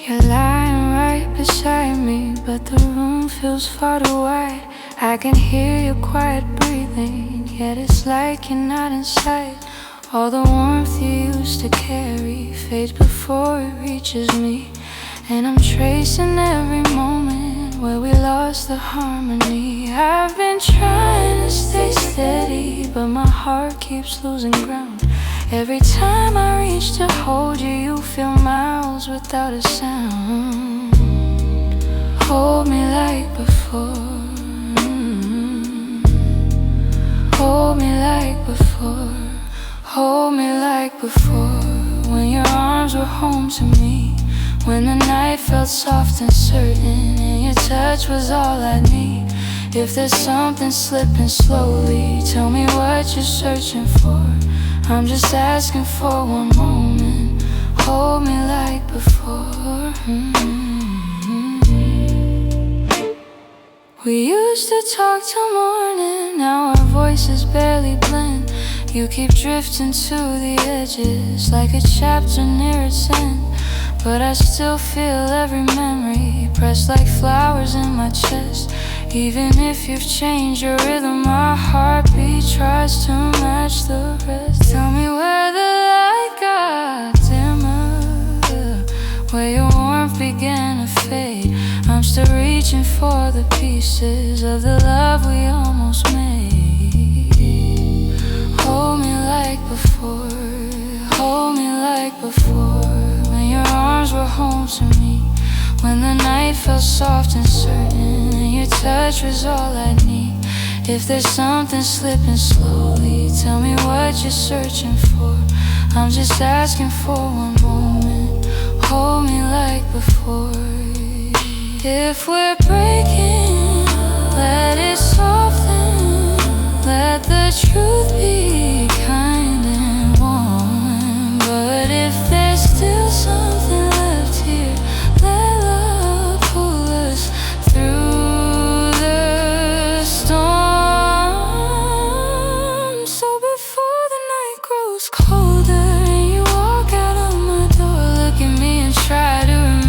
You're lying right beside me, but the room feels far too wide. I can hear your quiet breathing, yet it's like you're not inside. All the warmth you used to carry fades before it reaches me, and I'm tracing every moment where we lost the harmony. I've been trying to stay steady, but my heart keeps losing ground. Every time I reach to hold you, you feel miles without a sound. Hold me like before, hold me like before, hold me like before. When your arms were home to me, when the night felt soft and certain, and your touch was all I need. If there's something slipping slowly, tell me what you're searching for. I'm just asking for one moment, hold me like before. We used to talk till morning, now our voices barely blend. You keep drifting to the edges like a chapter near its end, but I still feel every memory pressed like flowers in my chest. Even if you've changed your rhythm, my heartbeat tries to match the rest. Tell me where the light got dimmer, where your warmth began to fade. I'm still reaching for the pieces of the love we almost made. Hold me like before, hold me like before. When your arms were home to me, when the night felt soft and certain, and your touch was all I need. If there's something slipping slowly, tell me what you're searching for. I'm just asking for one moment, hold me like before. If we're breaking, let it soften, let the truth be kind and warm. But if there's still something left here, let love pull us through the storm. So before the night grows colder and you walk out of my door, look at me and try to remember.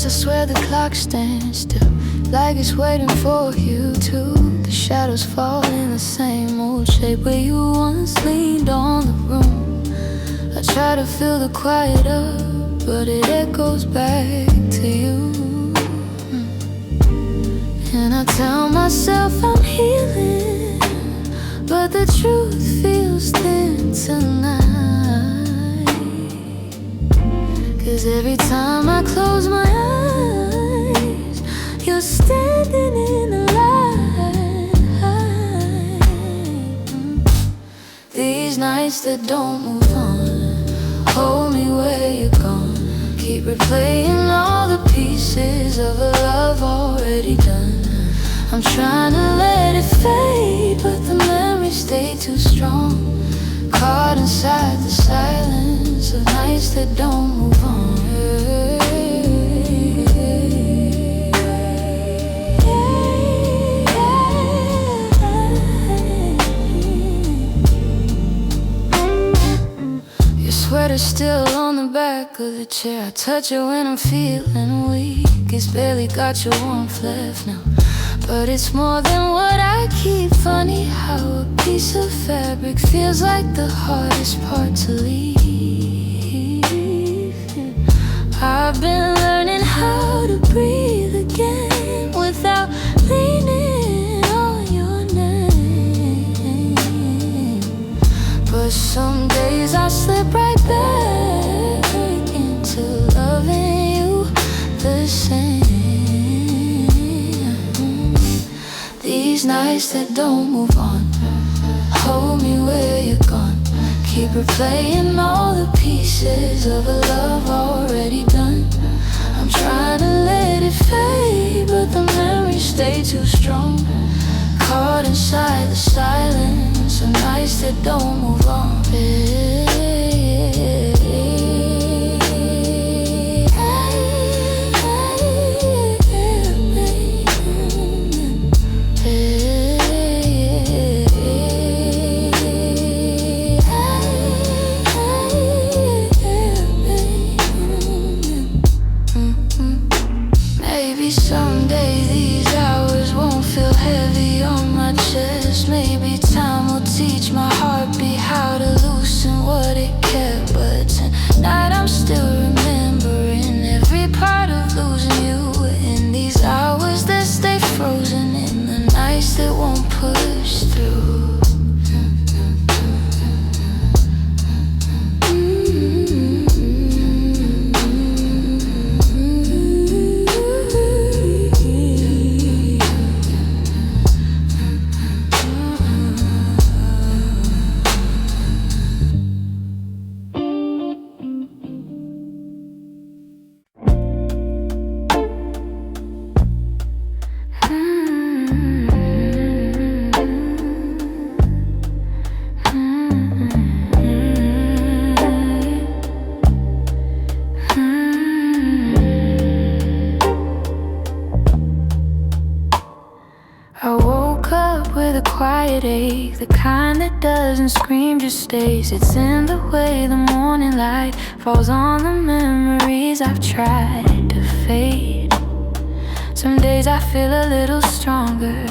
I swear the clock stands still, like it's waiting for you too. The shadows fall in the same old shape where you once leaned on the room. I try to fill the quiet up, but it echoes back to you. And I tell myself I'm healing, but the truth feels thin tonight. 'Cause every time I close my eyes, you're standing in the light. These nights that don't move on, hold me where you're gone. Keep replaying all the pieces of a love already done. I'm trying to let it fade, but the memories stay too strong. Caught inside the silence of nights that don't move on. Your sweater's still on the back of the chair. I touch it when I'm feeling weak. It's barely got your warmth left now, but it's more than what I keep. Funny how a piece of fabric feels like the hardest part to leave. I've been learning how to breathe again without leaning on your name. But some days I slip right back into loving you the same. These nights that don't move on, hold me where you're gone. Keep replaying all the pieces of a love already done. I'm trying to let it fade, but the memories stay too strong. Caught inside the silence of nights that don't move on. Someday these hours won't feel heavy on my chest. Maybe time will teach my heartbeat how to loosen what it kept. But tonight I'm still remembering every part of losing you. In these hours that stay frozen, in the nights that won't push through. I woke up with a quiet ache, the kind that doesn't scream, just stays. It's in the way the morning light falls on the memories I've tried to fade. Some days I feel a little stronger,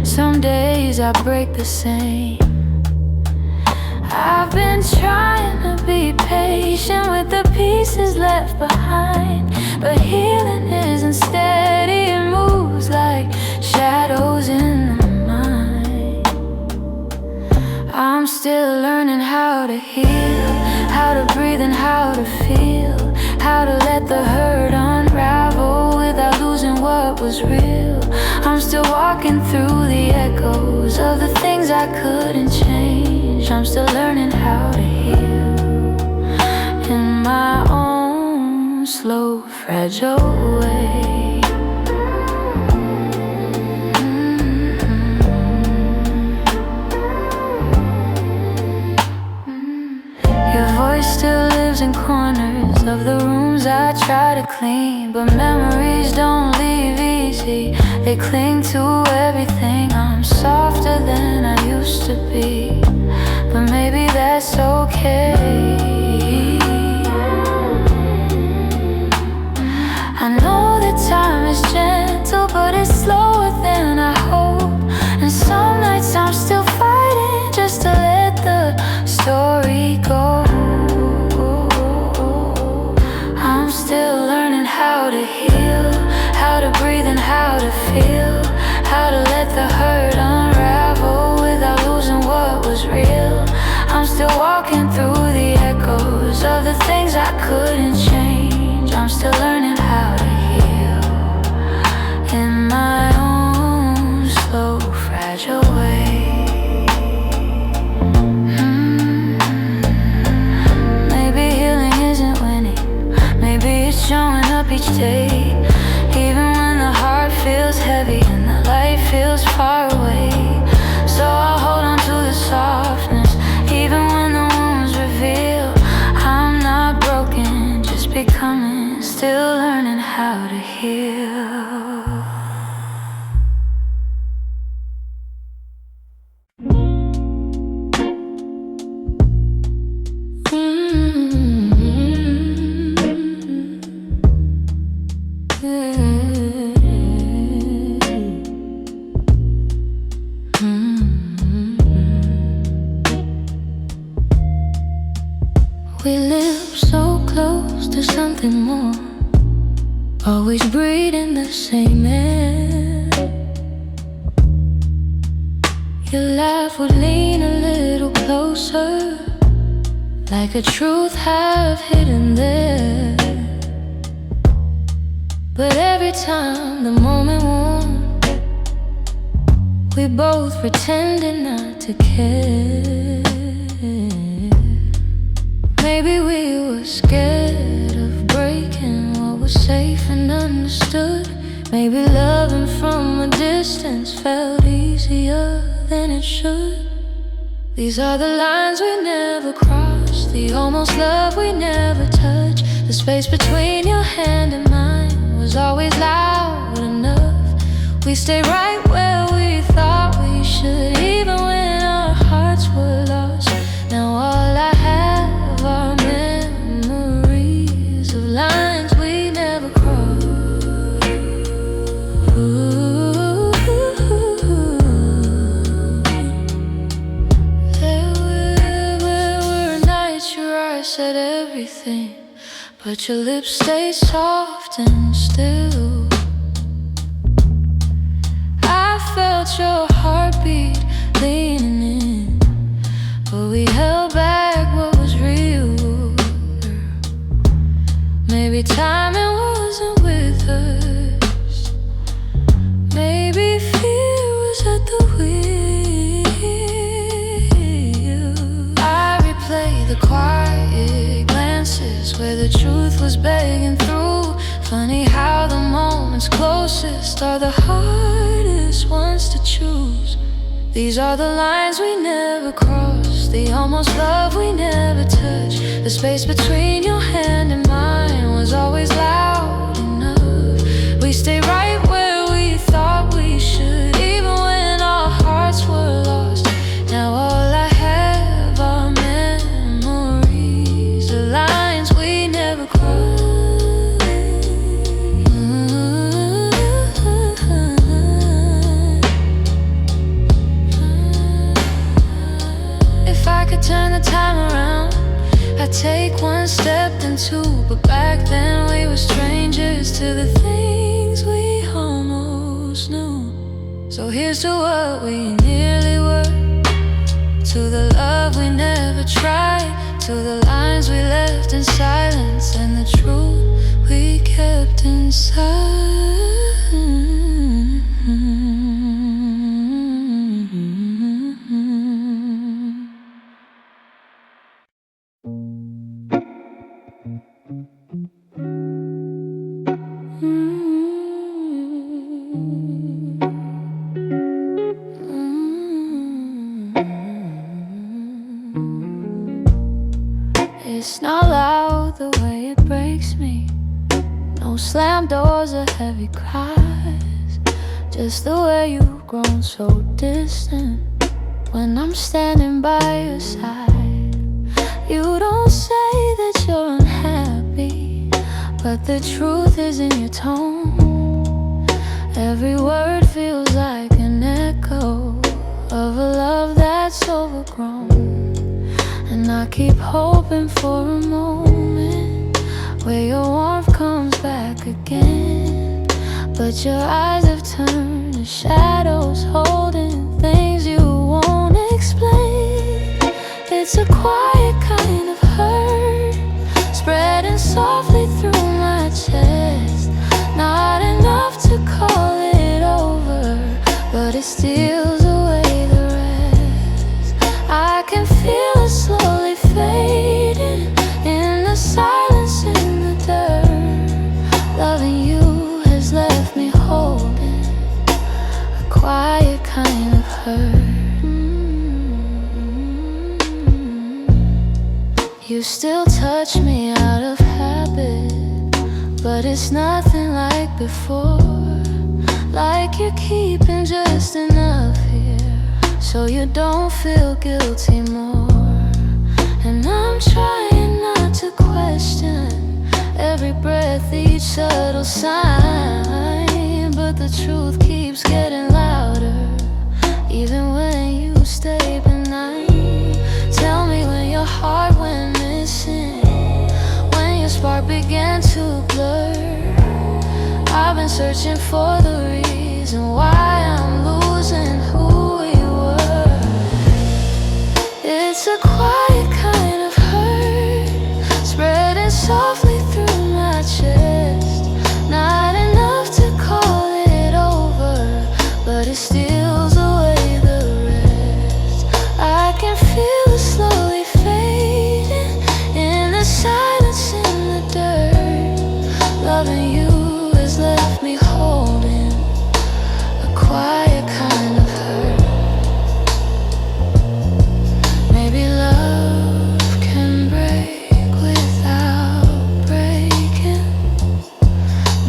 some days I break the same. I've been trying to be patient with the pieces left behind, but healing isn't steady, it moves like shadows in the mind. I'm still learning how to heal, how to breathe and how to feel, how to let the hurt unravel without losing what was real. I'm still walking through the echoes of the things I couldn't change. I'm still learning how to heal in my own slow, fragile way. Your voice still lives in corners of the rooms I try to clean, but memories don't leave easy, they cling to everything. I'm softer than I used to be, but maybe that's okay. I know walking through the echoes of the things I couldn't change. I'm still learning how to heal in my own slow, fragile way. Maybe healing isn't winning, maybe it's showing up each day, even when the heart feels heavy and the light feels far away. So I'll hold on to the softness, even when the wounds reveal I'm not broken, just becoming, still learning how to heal. We live so close to something more, always breathing the same air. Your laugh would lean a little closer, like a truth half hidden there. But every time the moment warmed, we both pretended not to care. Maybe we were scared of breaking what was safe and understood. Maybe loving from a distance felt easier than it should. These are the lines we never crossed, the almost love we never touched. The space between your hand and mine was always loud enough. We stayed right where we thought we should, even when our hearts were lost. Now all I have are memories of lines we never crossed. There were nights your eyes said everything, but your lips stayed soft and still. I felt your heartbeat leaning in, but we held back what was real. Maybe timing wasn't with us, maybe fear was at the wheel. I replay the quiet glances where the truth was begging through. Funny how the moments closest are the hardest ones to choose. These are the lines we never crossed, the almost love we never touched. The space between your hand and mine was always loud enough. We stayed right where we thought we should, even when our hearts were lost. Now all I have are memories, the lines we never crossed. If I could turn the time around, I'd take one step and two, but back then we were strangers to the things we almost knew. So here's to what we nearly were, to the love we never tried, to the lines we left in silence, and the truth we kept inside. It's not loud the way it breaks me, no slam doors or heavy cries, just the way you've grown so distant when I'm standing by your side. You don't say that you're unhappy, but the truth is in your tone. Every word feels like an echo of a love that's overgrown. And I keep hoping for a moment where your warmth comes back again, but your eyes have turned to shadows holding things you won't explain. It's a quiet kind of hurt, spreading softly through my chest. Not enough to call it over, but it steals away the rest. I can feel it slowly fading in the silence, in the dirt. Loving you has left me holding a quiet kind of hurt. You still touch me out of habit, but it's nothing like before. Like you're keeping just enough here so you don't feel guilty more. And I'm trying not to question every breath, each subtle sign, but the truth keeps getting louder even when you stay benign. Tell me when your heart went missing, when your spark began to blur. I've been searching for the reason why I'm losing who we were. It's a quiet kind of hurt, spreading softly through my chest. Not enough to call it over, but it steals away the rest. I can feel it slowly fading in the silence, in the dirt. Loving you has left me holding a quiet kind of hurt. Maybe love can break without breaking.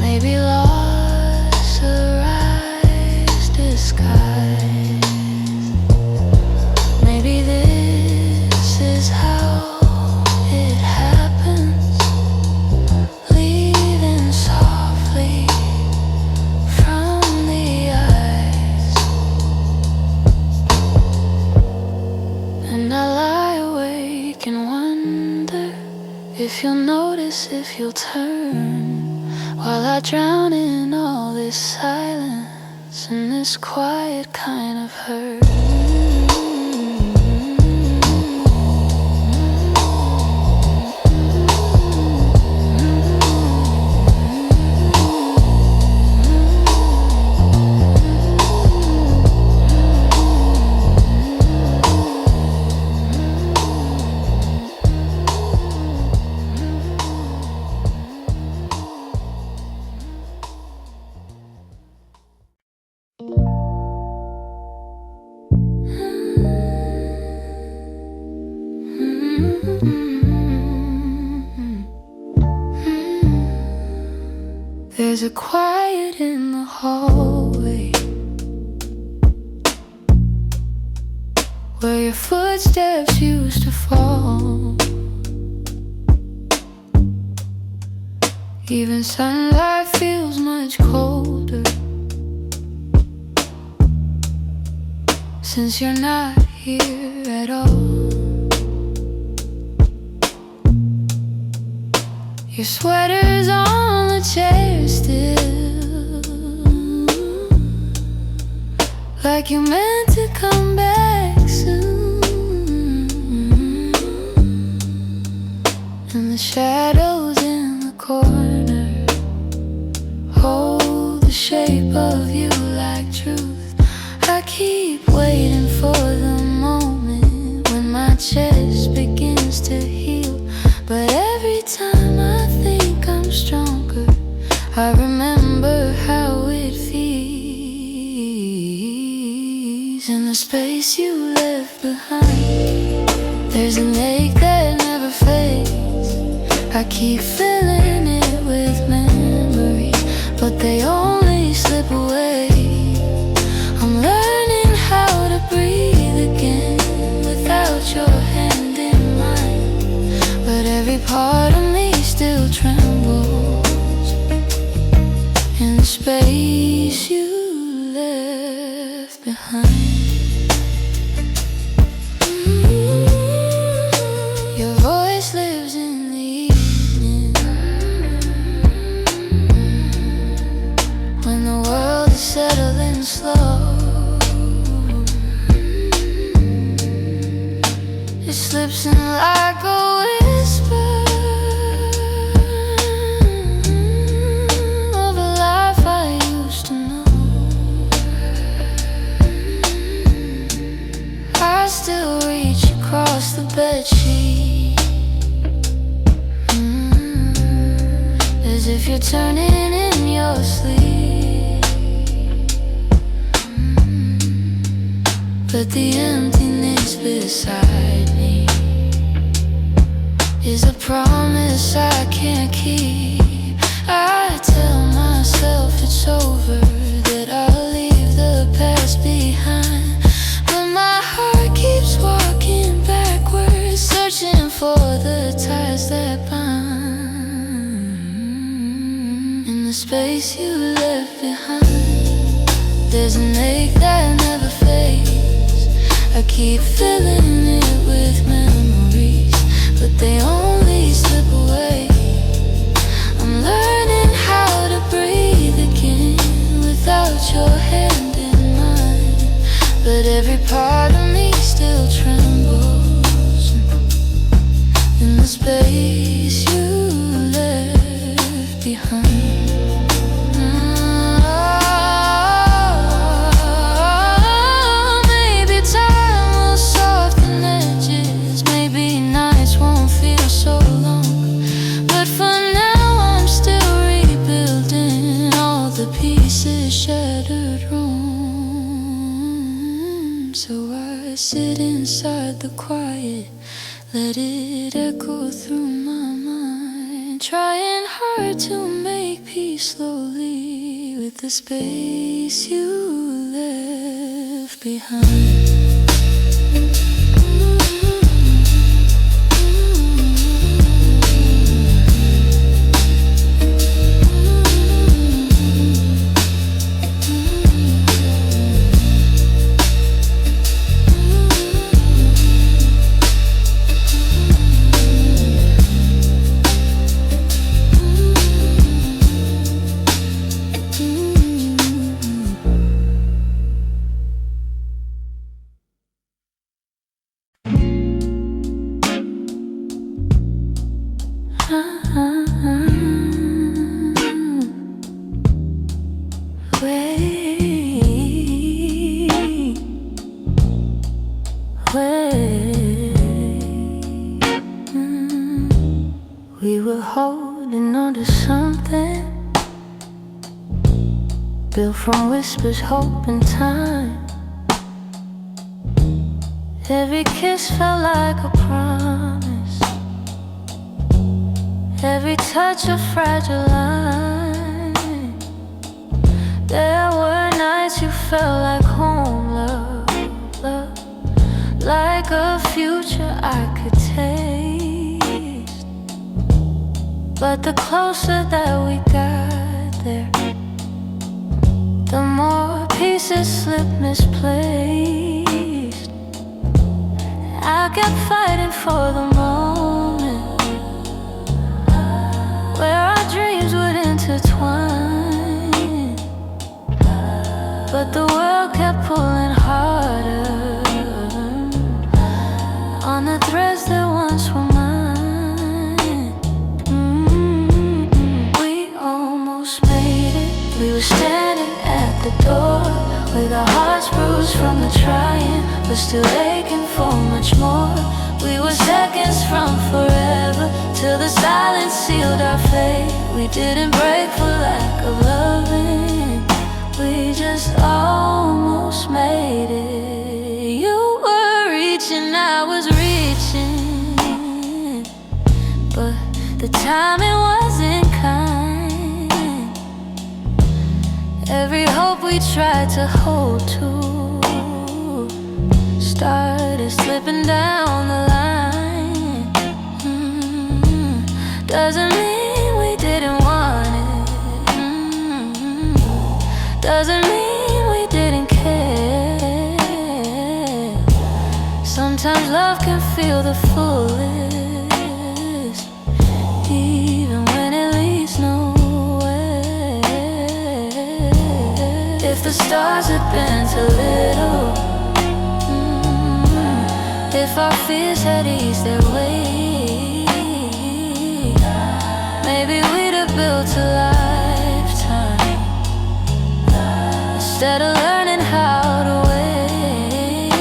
Maybe loss arrives disguised. Maybe this is how it happens, leaving softly from the eyes. And I lie awake and wonder if you'll notice, if you'll turn, while I drown in all this silence and this quiet kind of hurt. There's a quiet in the hallway where your footsteps used to fall. Even sunlight feels much colder since you're not here at all. Your sweater's on the chair still, like you meant to come back soon. And the shadows in the corner hold the shape of you like truth. I keep waiting for the moment when my chest begins to heal, but every time I think I'm stronger, I remember how it feels. In the space you left behind, there's an ache that never fades. I keep filling it with memories, but they only slip away. I'm learning how to breathe again without your hand in mine, but every part of me still trembles in the space you left behind. Your voice lives in the evening, like a whisper of a life I used to know. I still reach across the bedsheet, as if you're turning in your sleep. But the emptiness beside me is a promise I can't keep. I tell myself it's over, that I'll leave the past behind, but my heart keeps walking backwards, searching for the ties that bind. In the space you left behind, there's an ache that never fades. I keep filling it with memories, but they only slip away. I'm learning how to breathe again without your hand in mine, but every part of me still trembles in the space you left behind. Shattered room, so I sit inside the quiet, let it echo through my mind, trying hard to make peace slowly with the space you left behind. We were holding on to something built from whispers, hope, and time. Every kiss felt like a promise, every touch a fragile line. There were nights you felt like home, love, love, like a future I could taste. But the closer that we got there, the more pieces slip misplaced. I kept fighting for the moment where our dreams would intertwine, but the world kept pulling harder on the threads that once were mine. We almost made it. We were standing at the door with our hearts bruised from the trying, but still aching for much more. We were seconds from forever, till the silence sealed our fate. We didn't break for lack of loving, we just almost made it. You were reaching, I was reaching, but the timing wasn't kind. Every hope we tried to hold to started slipping down the line. Doesn't mean we didn't want it. Doesn't mean we didn't care. Sometimes love can feel the fullest, even when it leads nowhere. If the stars had been too little, if if our fears had eased their way, maybe we'd have built a lifetime instead of learning how to wait.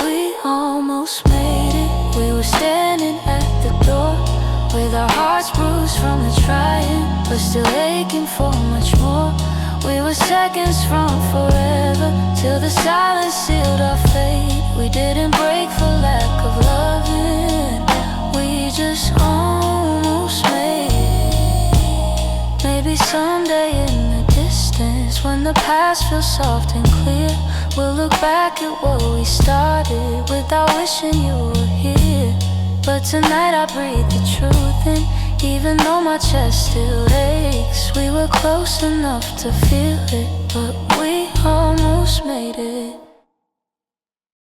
We almost made it. We were standing at the door with our hearts bruised from the trying, but still aching for much more. We were seconds from forever, till the silence sealed our fate. We didn't break for lack of loving, we just almost made it. Maybe someday in the distance, when the past feels soft and clear, we'll look back at what we started without wishing you were here. But tonight I breathe the truth in, even though my chest still aches. We were close enough to feel it, but we almost made it.